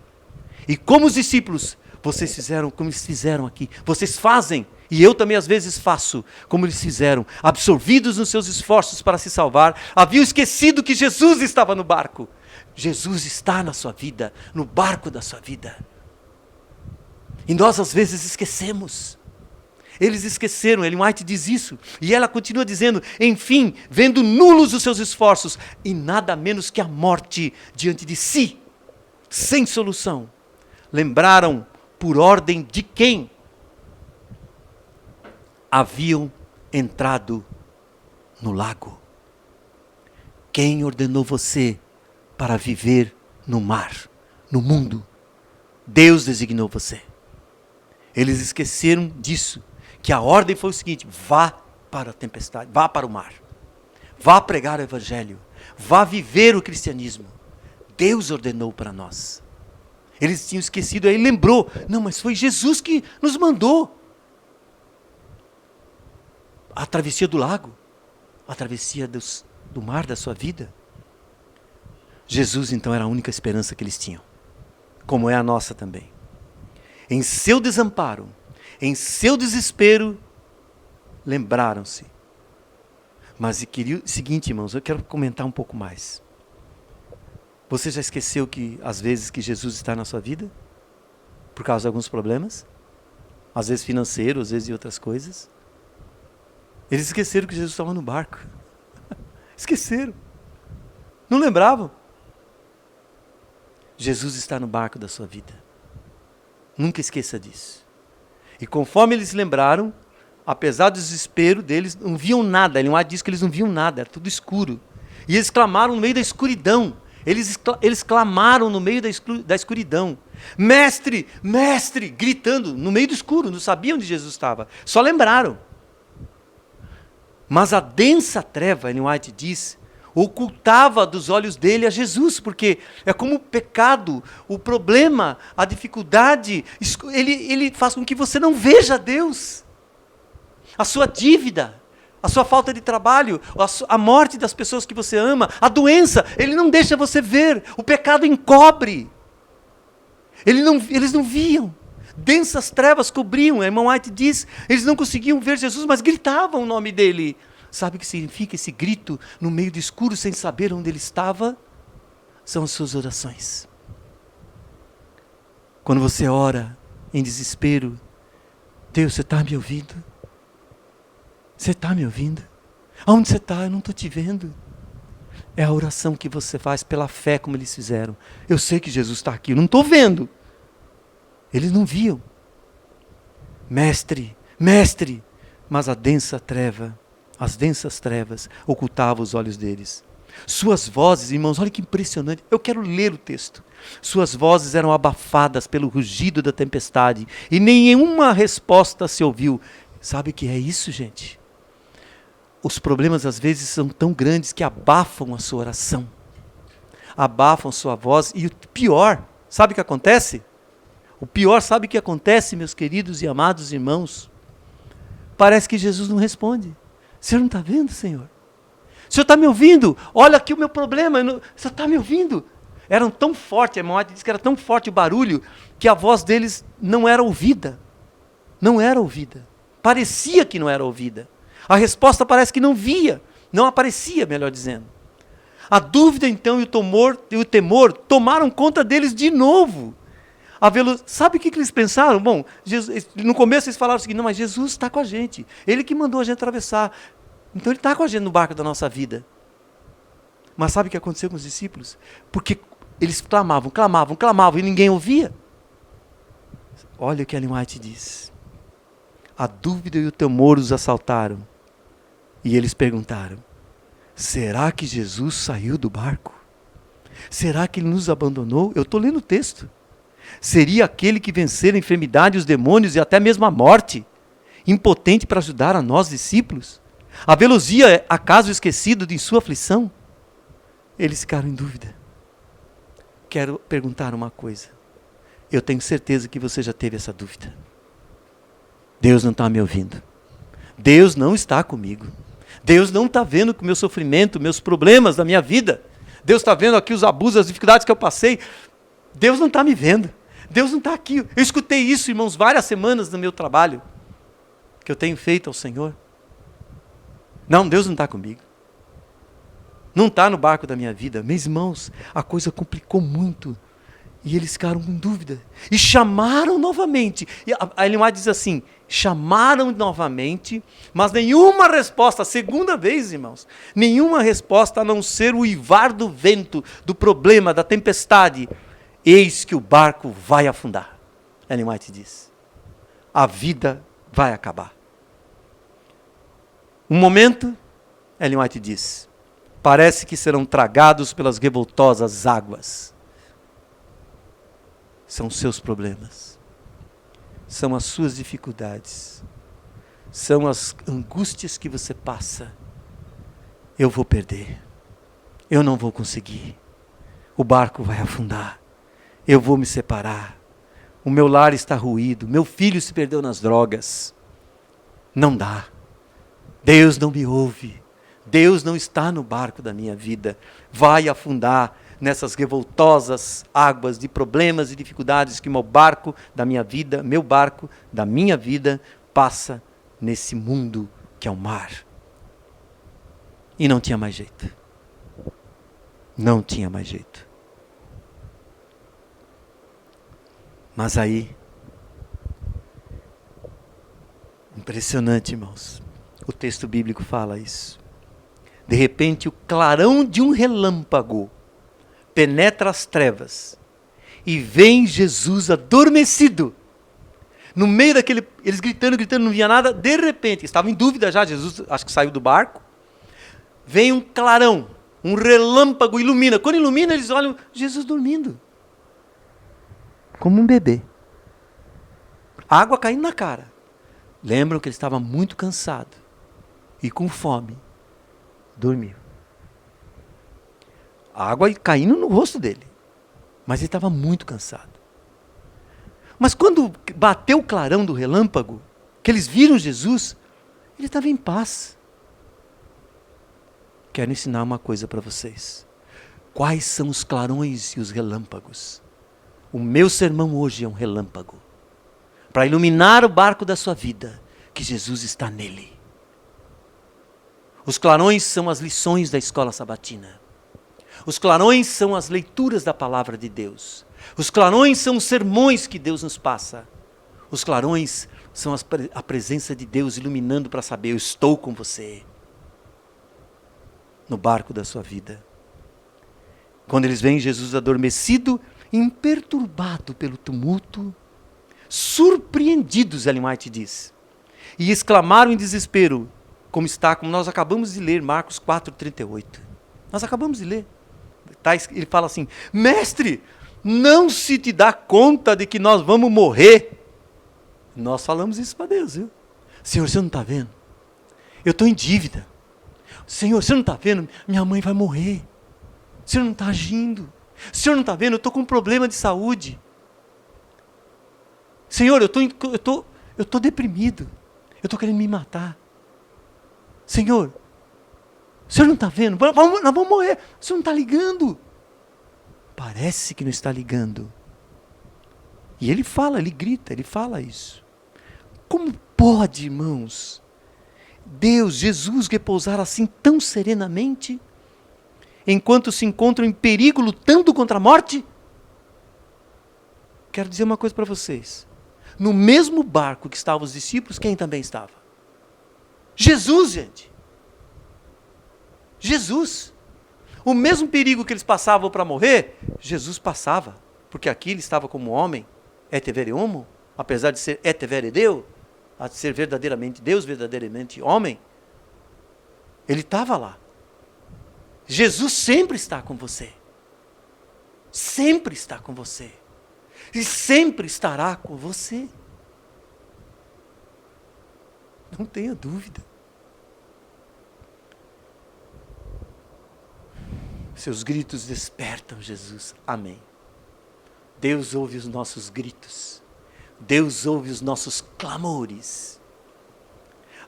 E como os discípulos, vocês fizeram como eles fizeram aqui. Vocês fazem, e eu também às vezes faço, como eles fizeram. Absorvidos nos seus esforços para se salvar, haviam esquecido que Jesus estava no barco. Jesus está na sua vida, no barco da sua vida. E nós às vezes esquecemos. Eles esqueceram, Ellen White diz isso. E ela continua dizendo, enfim, vendo nulos os seus esforços, e nada menos que a morte diante de si, sem solução. Lembraram por ordem de quem haviam entrado no lago. Quem ordenou você para viver no mar, no mundo? Deus designou você. Eles esqueceram disso, que a ordem foi o seguinte: vá para a tempestade, vá para o mar, vá pregar o evangelho, vá viver o cristianismo. Deus ordenou para nós. Eles tinham esquecido, aí lembrou, não, mas foi Jesus que nos mandou. A travessia do lago, a travessia do mar da sua vida. Jesus então era a única esperança que eles tinham, como é a nossa também. Em seu desamparo, em seu desespero, lembraram-se. Mas seguinte, irmãos, eu quero comentar um pouco mais. Você já esqueceu que às vezes que Jesus está na sua vida? Por causa de alguns problemas? Às vezes financeiro, às vezes de outras coisas? Eles esqueceram que Jesus estava no barco. Esqueceram. Não lembravam. Jesus está no barco da sua vida. Nunca esqueça disso. E conforme eles lembraram, apesar do desespero deles, não viam nada. Ele diz que eles não viam nada, era tudo escuro. E eles clamaram no meio da escuridão. Eles clamaram no meio da escuridão. Mestre, mestre, gritando no meio do escuro. Não sabiam onde Jesus estava. Só lembraram. Mas a densa treva, Ellen White diz, ocultava dos olhos dele a Jesus, porque é como o pecado, o problema, a dificuldade, ele faz com que você não veja Deus. A sua dívida, a sua falta de trabalho, a morte das pessoas que você ama, a doença, ele não deixa você ver, o pecado encobre. Eles não viam. Densas trevas cobriam, a irmã White diz, eles não conseguiam ver Jesus, mas gritavam o nome dele. Sabe o que significa esse grito no meio do escuro, sem saber onde ele estava? São as suas orações. Quando você ora em desespero, Deus, você está me ouvindo? Você está me ouvindo? Aonde você está? Eu não estou te vendo. É a oração que você faz pela fé, como eles fizeram. Eu sei que Jesus está aqui, eu não estou vendo. Eles não viam. Mestre, mestre, mas as densas trevas ocultavam os olhos deles. Suas vozes, irmãos, olha que impressionante. Eu quero ler o texto. Suas vozes eram abafadas pelo rugido da tempestade e nenhuma resposta se ouviu. Sabe o que é isso, gente? Os problemas às vezes são tão grandes que abafam a sua oração. Abafam sua voz e o pior, sabe o que acontece? O pior, sabe o que acontece, meus queridos e amados irmãos? Parece que Jesus não responde. O senhor não está vendo, Senhor? O senhor está me ouvindo? Olha aqui o meu problema. O senhor está me ouvindo? Eram tão forte, a irmã diz que era tão forte o barulho, que a voz deles não era ouvida. Não era ouvida. Parecia que não era ouvida. A resposta parece que não via. Não aparecia, melhor dizendo. A dúvida, então, e o temor tomaram conta deles de novo. Sabe o que eles pensaram? Bom, no começo eles falaram o seguinte: não, mas Jesus está com a gente. Ele que mandou a gente atravessar. Então ele está com a gente no barco da nossa vida. Mas sabe o que aconteceu com os discípulos? Porque eles clamavam e ninguém ouvia. Olha o que Ellen White diz. A dúvida e o temor os assaltaram. E eles perguntaram: será que Jesus saiu do barco? Será que ele nos abandonou? Eu estou lendo o texto. Seria aquele que vencera a enfermidade, os demônios e até mesmo a morte, impotente para ajudar a nós, discípulos? Havê-los-ia acaso esquecido de sua aflição? Eles ficaram em dúvida. Quero perguntar uma coisa. Eu tenho certeza que você já teve essa dúvida. Deus não está me ouvindo. Deus não está comigo. Deus não está vendo o meu sofrimento, meus problemas da minha vida. Deus está vendo aqui os abusos, as dificuldades que eu passei. Deus não está me vendo. Deus não está aqui. Eu escutei isso, irmãos, várias semanas no meu trabalho que eu tenho feito ao Senhor. Não, Deus não está comigo. Não está no barco da minha vida. Meus irmãos, a coisa complicou muito. E eles ficaram com dúvida. E chamaram novamente. E a Ellen White diz assim, chamaram novamente, mas nenhuma resposta, a segunda vez, irmãos, nenhuma resposta a não ser o uivar do vento, do problema, da tempestade. Eis que o barco vai afundar. Ellen White diz. A vida vai acabar. Um momento, Ellen White diz, parece que serão tragados pelas revoltosas águas. São seus problemas. São as suas dificuldades. São as angústias que você passa. Eu vou perder. Eu não vou conseguir. O barco vai afundar. Eu vou me separar. O meu lar está ruído. Meu filho se perdeu nas drogas. Não dá. Deus não me ouve. Deus não está no barco da minha vida. Vai afundar nessas revoltosas águas de problemas e dificuldades que meu barco da minha vida, meu barco da minha vida, passa nesse mundo que é o mar. E não tinha mais jeito. Não tinha mais jeito. Mas aí, impressionante, irmãos, o texto bíblico fala isso. De repente, o clarão de um relâmpago penetra as trevas e vem Jesus adormecido. No meio daquele, eles gritando, não via nada, de repente, estavam em dúvida já, Jesus acho que saiu do barco, vem um clarão, um relâmpago, ilumina. Quando ilumina, eles olham, Jesus dormindo. Como um bebê. Água caindo na cara. Lembram que ele estava muito cansado e com fome. Dormiu. A água caindo no rosto dele. Mas ele estava muito cansado. Mas quando bateu o clarão do relâmpago, que eles viram Jesus, ele estava em paz. Quero ensinar uma coisa para vocês. Quais são os clarões e os relâmpagos? O meu sermão hoje é um relâmpago. Para iluminar o barco da sua vida, que Jesus está nele. Os clarões são as lições da escola sabatina. Os clarões são as leituras da palavra de Deus. Os clarões são os sermões que Deus nos passa. Os clarões são a presença de Deus iluminando para saber, eu estou com você. No barco da sua vida. Quando eles veem Jesus adormecido, imperturbado pelo tumulto, surpreendidos, Ellen White diz, e exclamaram em desespero, como nós acabamos de ler, Marcos 4,38. Nós acabamos de ler. Ele fala assim, mestre, não se te dá conta de que nós vamos morrer? Nós falamos isso para Deus, viu? Senhor, você não está vendo? Eu estou em dívida. Senhor, você não está vendo? Minha mãe vai morrer. O Senhor não está agindo. O Senhor não está vendo? Eu estou com um problema de saúde. Senhor, eu estou deprimido. Eu estou querendo me matar. Senhor, o Senhor não está vendo? Nós vamos morrer. O Senhor não está ligando. Parece que não está ligando. E ele fala, ele grita, ele fala isso. Como pode, irmãos, Deus, Jesus, repousar assim tão serenamente, enquanto se encontram em perigo, lutando contra a morte? Quero dizer uma coisa para vocês. No mesmo barco que estavam os discípulos, quem também estava? Jesus, gente. Jesus. O mesmo perigo que eles passavam para morrer, Jesus passava. Porque aqui ele estava como homem, et vere homo, apesar de ser et vere Deo, a ser verdadeiramente Deus, verdadeiramente homem. Ele estava lá. Jesus sempre está com você. Sempre está com você. E sempre estará com você. Não tenha dúvida. Seus gritos despertam Jesus. Amém. Deus ouve os nossos gritos. Deus ouve os nossos clamores.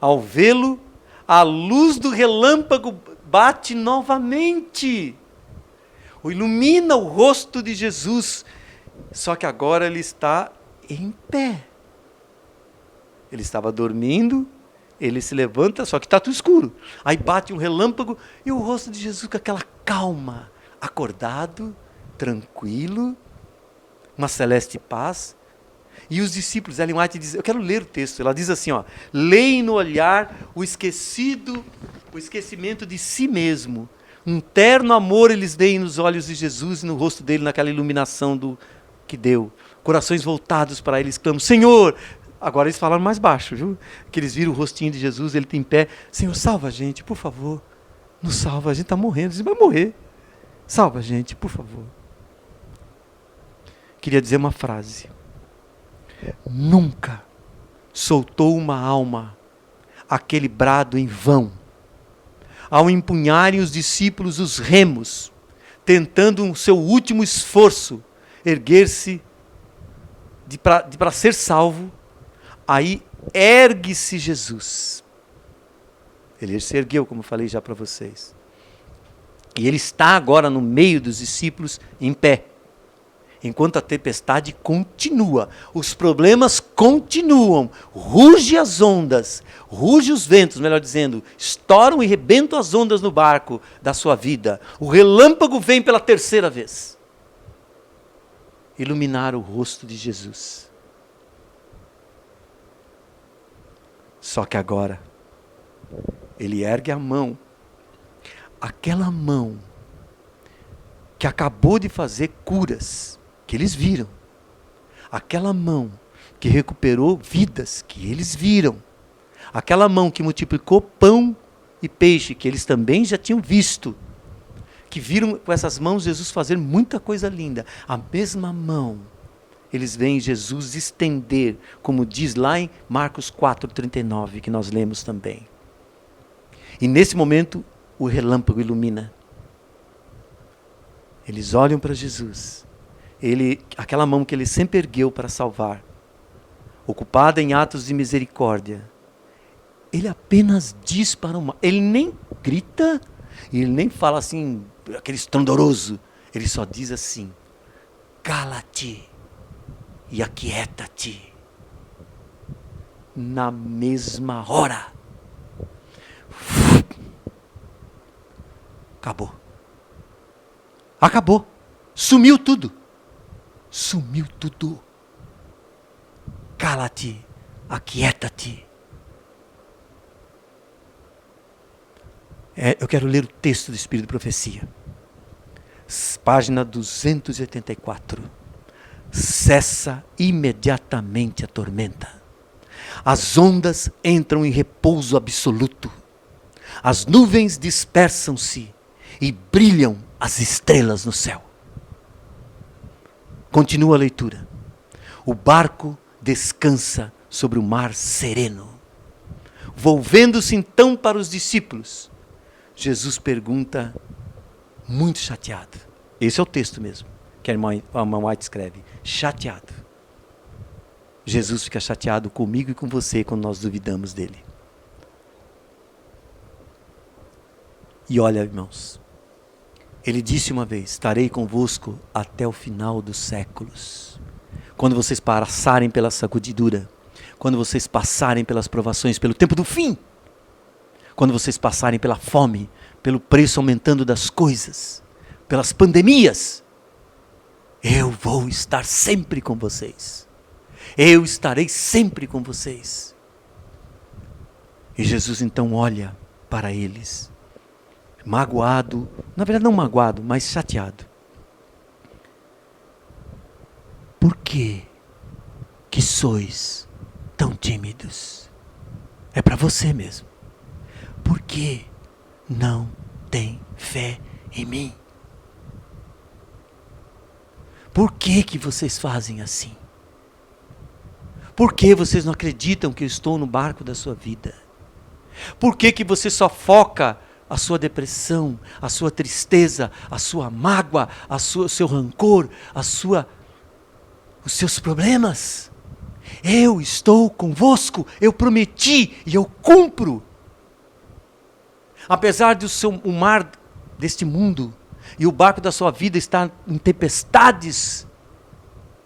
Ao vê-lo, a luz do relâmpago bate novamente. Ilumina o rosto de Jesus. Só que agora ele está em pé. Ele estava dormindo, ele se levanta, só que está tudo escuro. Aí bate um relâmpago e o rosto de Jesus com aquela calma, acordado, tranquilo. uma celeste paz. E os discípulos, Ellen White diz, eu quero ler o texto, ela diz assim, ó, leem no olhar o esquecimento de si mesmo. Um terno amor eles veem nos olhos de Jesus e no rosto dele, naquela iluminação que deu. Corações voltados para eles clamam, Senhor! Agora eles falaram mais baixo, viu? Que eles viram o rostinho de Jesus, ele tem em pé. Senhor, salva a gente, por favor. Nos salva, a gente está morrendo, a gente vai morrer. Salva a gente, por favor. Queria dizer uma frase. Nunca soltou uma alma aquele brado em vão. Ao empunharem os discípulos os remos, tentando o seu último esforço, erguer-se para ser salvo, aí ergue-se Jesus. Ele se ergueu, como eu falei já para vocês. E ele está agora no meio dos discípulos em pé. Enquanto a tempestade continua, os problemas continuam, ruge as ondas, ruge os ventos, melhor dizendo, estouram e rebentam as ondas no barco da sua vida. O relâmpago vem pela terceira vez. Iluminar o rosto de Jesus. Só que agora, ele ergue a mão, aquela mão que acabou de fazer curas, que eles viram. Aquela mão que recuperou vidas, que eles viram. Aquela mão que multiplicou pão e peixe, que eles também já tinham visto. Que viram com essas mãos Jesus fazer muita coisa linda. A mesma mão, eles veem Jesus estender, como diz lá em Marcos 4,39, que nós lemos também. E nesse momento, o relâmpago ilumina. Eles olham para Jesus. Aquela mão que ele sempre ergueu para salvar, ocupada em atos de misericórdia, ele apenas diz para o mar. Ele nem grita, ele nem fala assim, aquele estrondoroso. Ele só diz assim, cala-te e aquieta-te. Na mesma hora. Acabou. Acabou. Sumiu tudo. Sumiu tudo. Cala-te, aquieta-te. Eu quero ler o texto do Espírito de Profecia. Página 284. Cessa imediatamente a tormenta. As ondas entram em repouso absoluto. As nuvens dispersam-se e brilham as estrelas no céu. Continua a leitura. O barco descansa sobre o mar sereno. Volvendo-se então para os discípulos, Jesus pergunta, muito chateado. Esse é o texto mesmo, que a irmã White escreve. Chateado. Jesus fica chateado comigo e com você quando nós duvidamos dele. E olha, irmãos, ele disse uma vez, estarei convosco até o final dos séculos. Quando vocês passarem pela sacudidura, quando vocês passarem pelas provações, pelo tempo do fim, quando vocês passarem pela fome, pelo preço aumentando das coisas, pelas pandemias, eu vou estar sempre com vocês. Eu estarei sempre com vocês. E Jesus então olha para eles, magoado, na verdade não magoado, mas chateado. Por que sois tão tímidos? É para você mesmo. Por que não tem fé em mim? Por que vocês fazem assim? Por que vocês não acreditam que eu estou no barco da sua vida? Por que você só foca a sua depressão, a sua tristeza, a sua mágoa, o seu rancor, os seus problemas? Eu estou convosco, eu prometi e eu cumpro. Apesar de o mar deste mundo e o barco da sua vida estar em tempestades,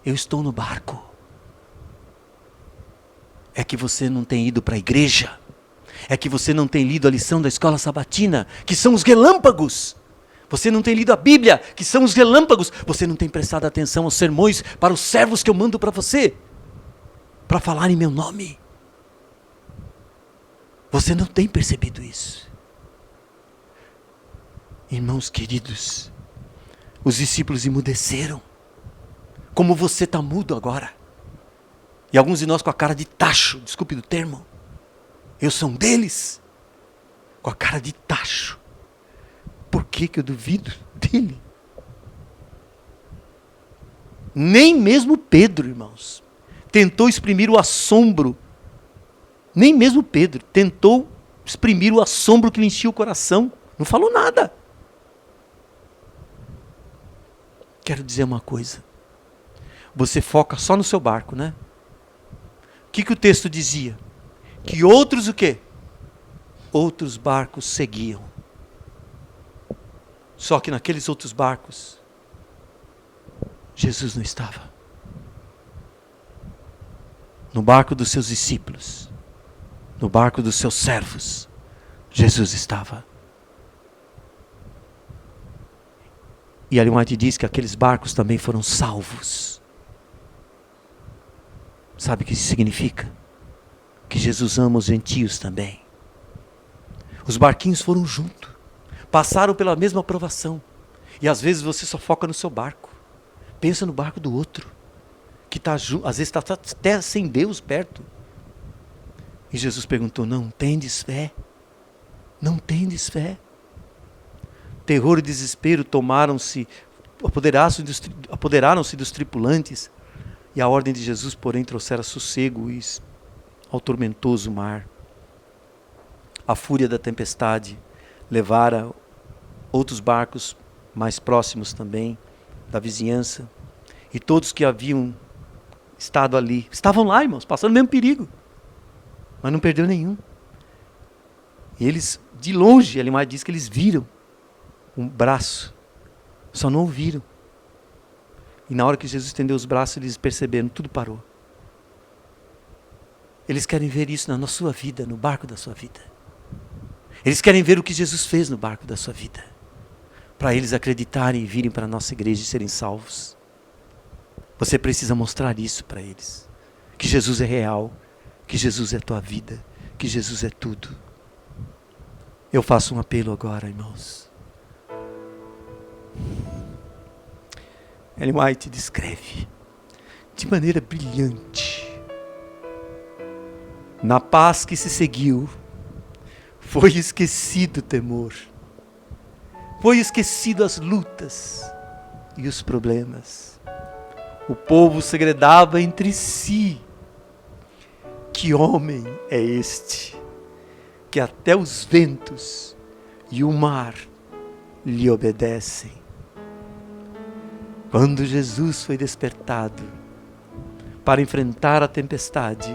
eu estou no barco. É que você não tem ido para a igreja. É que você não tem lido a lição da escola sabatina, que são os relâmpagos. Você não tem lido a Bíblia, que são os relâmpagos. Você não tem prestado atenção aos sermões para os servos que eu mando para você, para falar em meu nome. Você não tem percebido isso. Irmãos queridos, os discípulos emudeceram. Como você está mudo agora. E alguns de nós com a cara de tacho, desculpe do termo. Eu sou um deles. Com a cara de tacho. Por que eu duvido dele? Nem mesmo Pedro, irmãos, tentou exprimir o assombro. Nem mesmo Pedro tentou exprimir o assombro que lhe enchia o coração. Não falou nada. Quero dizer uma coisa. Você foca só no seu barco, né? O que o texto dizia? Que outros o quê? Outros barcos seguiam. Só que naqueles outros barcos, Jesus não estava. No barco dos seus discípulos, no barco dos seus servos, Jesus estava. E Ellen White diz que aqueles barcos também foram salvos. Sabe o que isso significa? Que Jesus ama os gentios também. Os barquinhos foram juntos. Passaram pela mesma provação. E às vezes você só foca no seu barco. Pensa no barco do outro. Que está junto, às vezes está até sem Deus perto. E Jesus perguntou, não tendes fé? Não tendes fé? Terror e desespero apoderaram-se dos tripulantes. E a ordem de Jesus, porém, trouxera sossego ao tormentoso mar. A fúria da tempestade levara outros barcos mais próximos também, da vizinhança. E todos que haviam estado ali, estavam lá, irmãos, passando o mesmo perigo. Mas não perdeu nenhum. E eles, de longe, Ellen White diz que eles viram um braço, só não ouviram. E na hora que Jesus estendeu os braços, eles perceberam, tudo parou. Eles querem ver isso na sua vida, no barco da sua vida. Eles querem ver o que Jesus fez no barco da sua vida. Para eles acreditarem e virem para a nossa igreja e serem salvos. Você precisa mostrar isso para eles. Que Jesus é real. Que Jesus é tua vida. Que Jesus é tudo. Eu faço um apelo agora, irmãos. Ellen White descreve de maneira brilhante. Na paz que se seguiu, foi esquecido o temor. Foi esquecido as lutas e os problemas. O povo segredava entre si. Que homem é este, que até os ventos e o mar lhe obedecem? Quando Jesus foi despertado para enfrentar a tempestade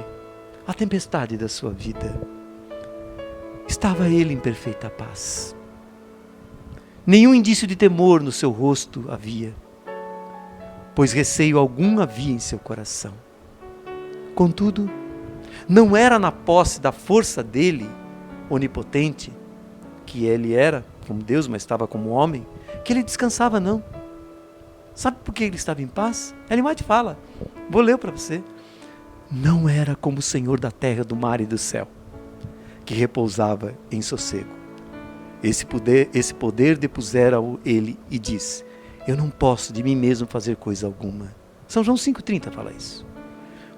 da sua vida, estava ele em perfeita paz. Nenhum indício de temor no seu rosto havia, pois receio algum havia em seu coração. Contudo, não era na posse da força dele, onipotente, que ele era como Deus, mas estava como homem, que ele descansava, não. Sabe por que ele estava em paz? Ellen White fala, vou ler para você. Não era como o Senhor da terra, do mar e do céu, que repousava em sossego. Esse poder depusera ele e disse, eu não posso de mim mesmo fazer coisa alguma. São João 5,30 fala isso.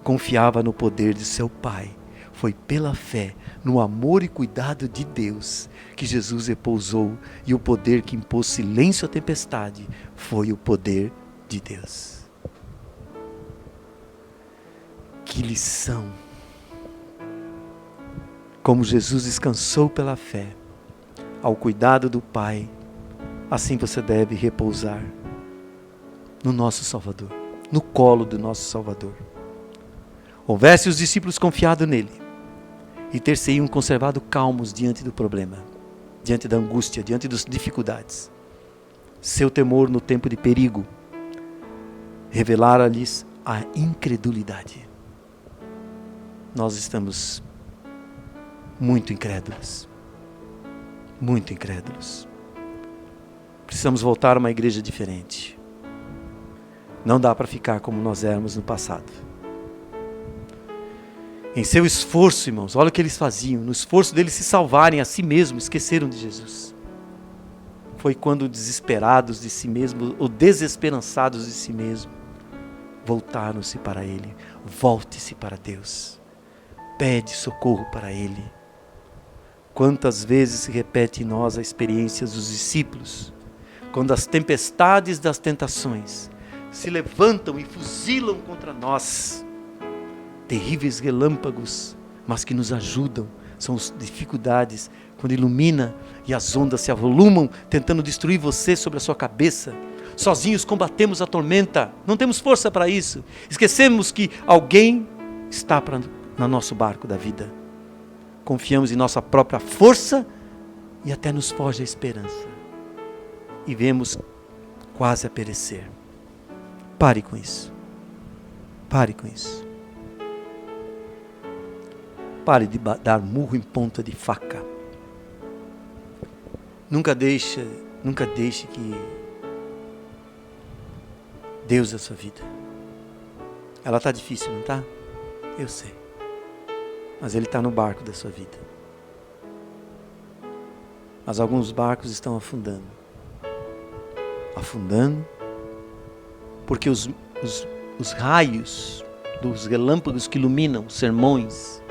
Confiava no poder de seu Pai. Foi pela fé, no amor e cuidado de Deus, que Jesus repousou, e o poder que impôs silêncio à tempestade foi o poder de Deus. Que lição! Como Jesus descansou pela fé, ao cuidado do Pai, assim você deve repousar no nosso Salvador, no colo do nosso Salvador. Houvesse os discípulos confiado nele, e ter-se-iam conservado calmos diante do problema, diante da angústia, diante das dificuldades. Seu temor no tempo de perigo revelara-lhes a incredulidade. Nós estamos muito incrédulos. Muito incrédulos. Precisamos voltar a uma igreja diferente. Não dá para ficar como nós éramos no passado. Em seu esforço, irmãos, olha o que eles faziam. No esforço deles se salvarem a si mesmos, esqueceram de Jesus. Foi quando desesperados de si mesmos, ou desesperançados de si mesmos, voltaram-se para Ele. Volte-se para Deus. Pede socorro para Ele. Quantas vezes se repete em nós a experiência dos discípulos, quando as tempestades das tentações se levantam e fuzilam contra nós. Terríveis relâmpagos, mas que nos ajudam. São as dificuldades, quando ilumina e as ondas se avolumam, tentando destruir você sobre a sua cabeça. Sozinhos combatemos a tormenta, não temos força para isso. Esquecemos que alguém está no nosso barco da vida. Confiamos em nossa própria força e até nos foge a esperança. E vemos quase a perecer. Pare com isso. Pare com isso. Pare de dar murro em ponta de faca. Nunca deixe que Deus é a sua vida. Ela está difícil, não está? Eu sei. Mas Ele está no barco da sua vida. Mas alguns barcos estão afundando. Afundando. Porque os raios dos relâmpagos que iluminam os sermões,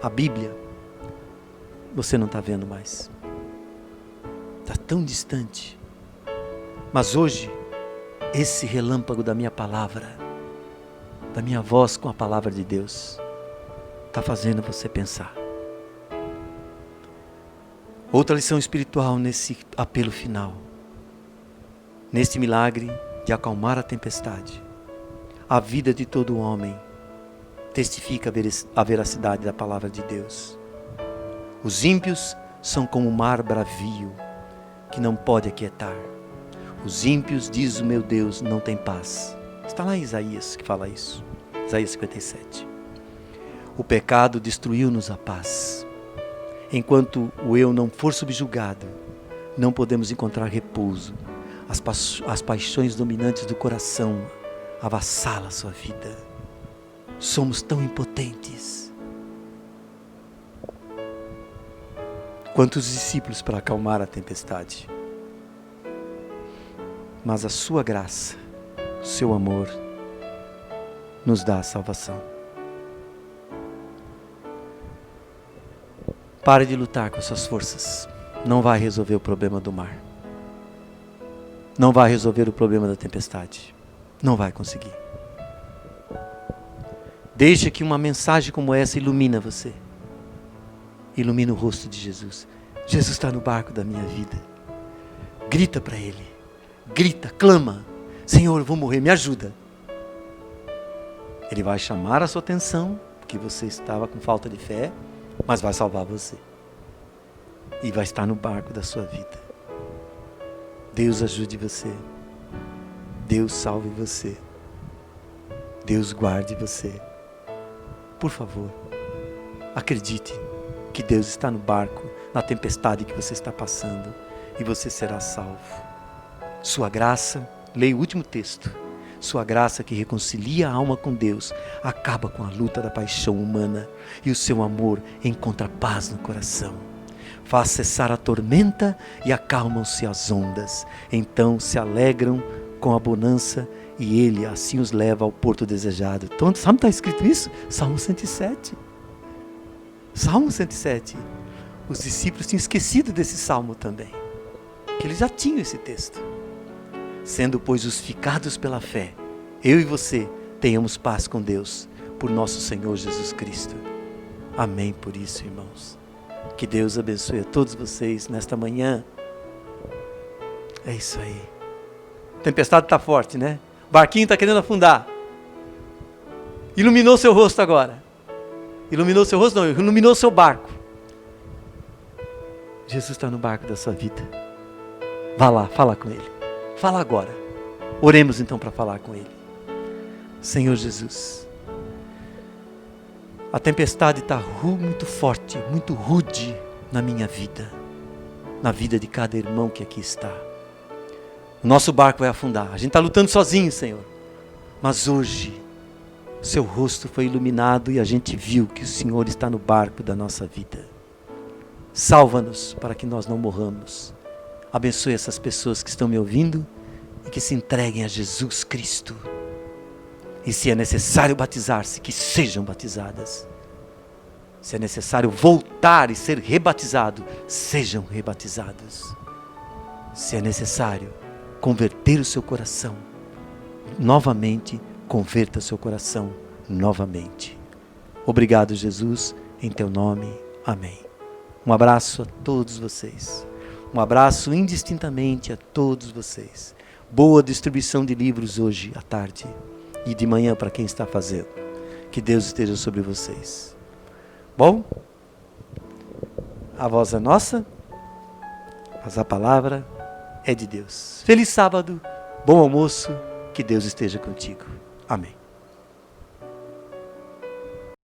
a Bíblia, você não está vendo mais. Está tão distante. Mas hoje, esse relâmpago da minha palavra, da minha voz com a palavra de Deus, está fazendo você pensar. Outra lição espiritual nesse apelo final, neste milagre de acalmar a tempestade. A vida de todo homem testifica a veracidade da palavra de Deus. Os ímpios são como o mar bravio, que não pode aquietar. Os ímpios, diz o meu Deus, não tem paz. Está lá em Isaías que fala isso. Isaías 57. O pecado destruiu-nos a paz. Enquanto o eu não for subjugado, não podemos encontrar repouso. As paixões dominantes do coração avassalam a sua vida. Somos tão impotentes quanto os discípulos para acalmar a tempestade. Mas a sua graça, o seu amor, nos dá a salvação. Pare de lutar com as suas forças. Não vai resolver o problema do mar. Não vai resolver o problema da tempestade. Não vai conseguir. Deixe que uma mensagem como essa ilumine você. Ilumina o rosto de Jesus. Jesus está no barco da minha vida. Grita para Ele. Grita, clama. Senhor, eu vou morrer, me ajuda. Ele vai chamar a sua atenção, porque você estava com falta de fé, mas vai salvar você. E vai estar no barco da sua vida. Deus ajude você. Deus salve você. Deus guarde você. Por favor, acredite que Deus está no barco, na tempestade que você está passando, e você será salvo. Sua graça, leia o último texto, sua graça que reconcilia a alma com Deus, acaba com a luta da paixão humana, e o seu amor encontra paz no coração. Faz cessar a tormenta e acalmam-se as ondas, então se alegram com a bonança, e Ele assim os leva ao porto desejado. Então, sabe onde está escrito isso? Salmo 107. Salmo 107. Os discípulos tinham esquecido desse salmo também, que eles já tinham esse texto. Sendo, pois, justificados pela fé, eu e você tenhamos paz com Deus, por nosso Senhor Jesus Cristo. Amém por isso, irmãos. Que Deus abençoe a todos vocês nesta manhã. É isso aí. A tempestade está forte, né? O barquinho está querendo afundar. Iluminou seu rosto agora. Iluminou seu rosto? Não, iluminou seu barco. Jesus está no barco da sua vida. Vá lá, fala com Ele. Fala agora. Oremos então para falar com Ele. Senhor Jesus, a tempestade está muito forte, muito rude na minha vida, na vida de cada irmão que aqui está. O nosso barco vai afundar. A gente está lutando sozinho, Senhor. Mas hoje, o seu rosto foi iluminado e a gente viu que o Senhor está no barco da nossa vida. Salva-nos para que nós não morramos. Abençoe essas pessoas que estão me ouvindo e que se entreguem a Jesus Cristo. E se é necessário batizar-se, que sejam batizadas. Se é necessário voltar e ser rebatizado, sejam rebatizados. Se é necessário converter o seu coração, novamente, converta o seu coração novamente. Obrigado, Jesus, em teu nome. Amém. Um abraço a todos vocês. Um abraço indistintamente a todos vocês. Boa distribuição de livros hoje à tarde e de manhã para quem está fazendo. Que Deus esteja sobre vocês. Bom, a voz é nossa, mas a palavra é de Deus. Feliz sábado, bom almoço, que Deus esteja contigo. Amém.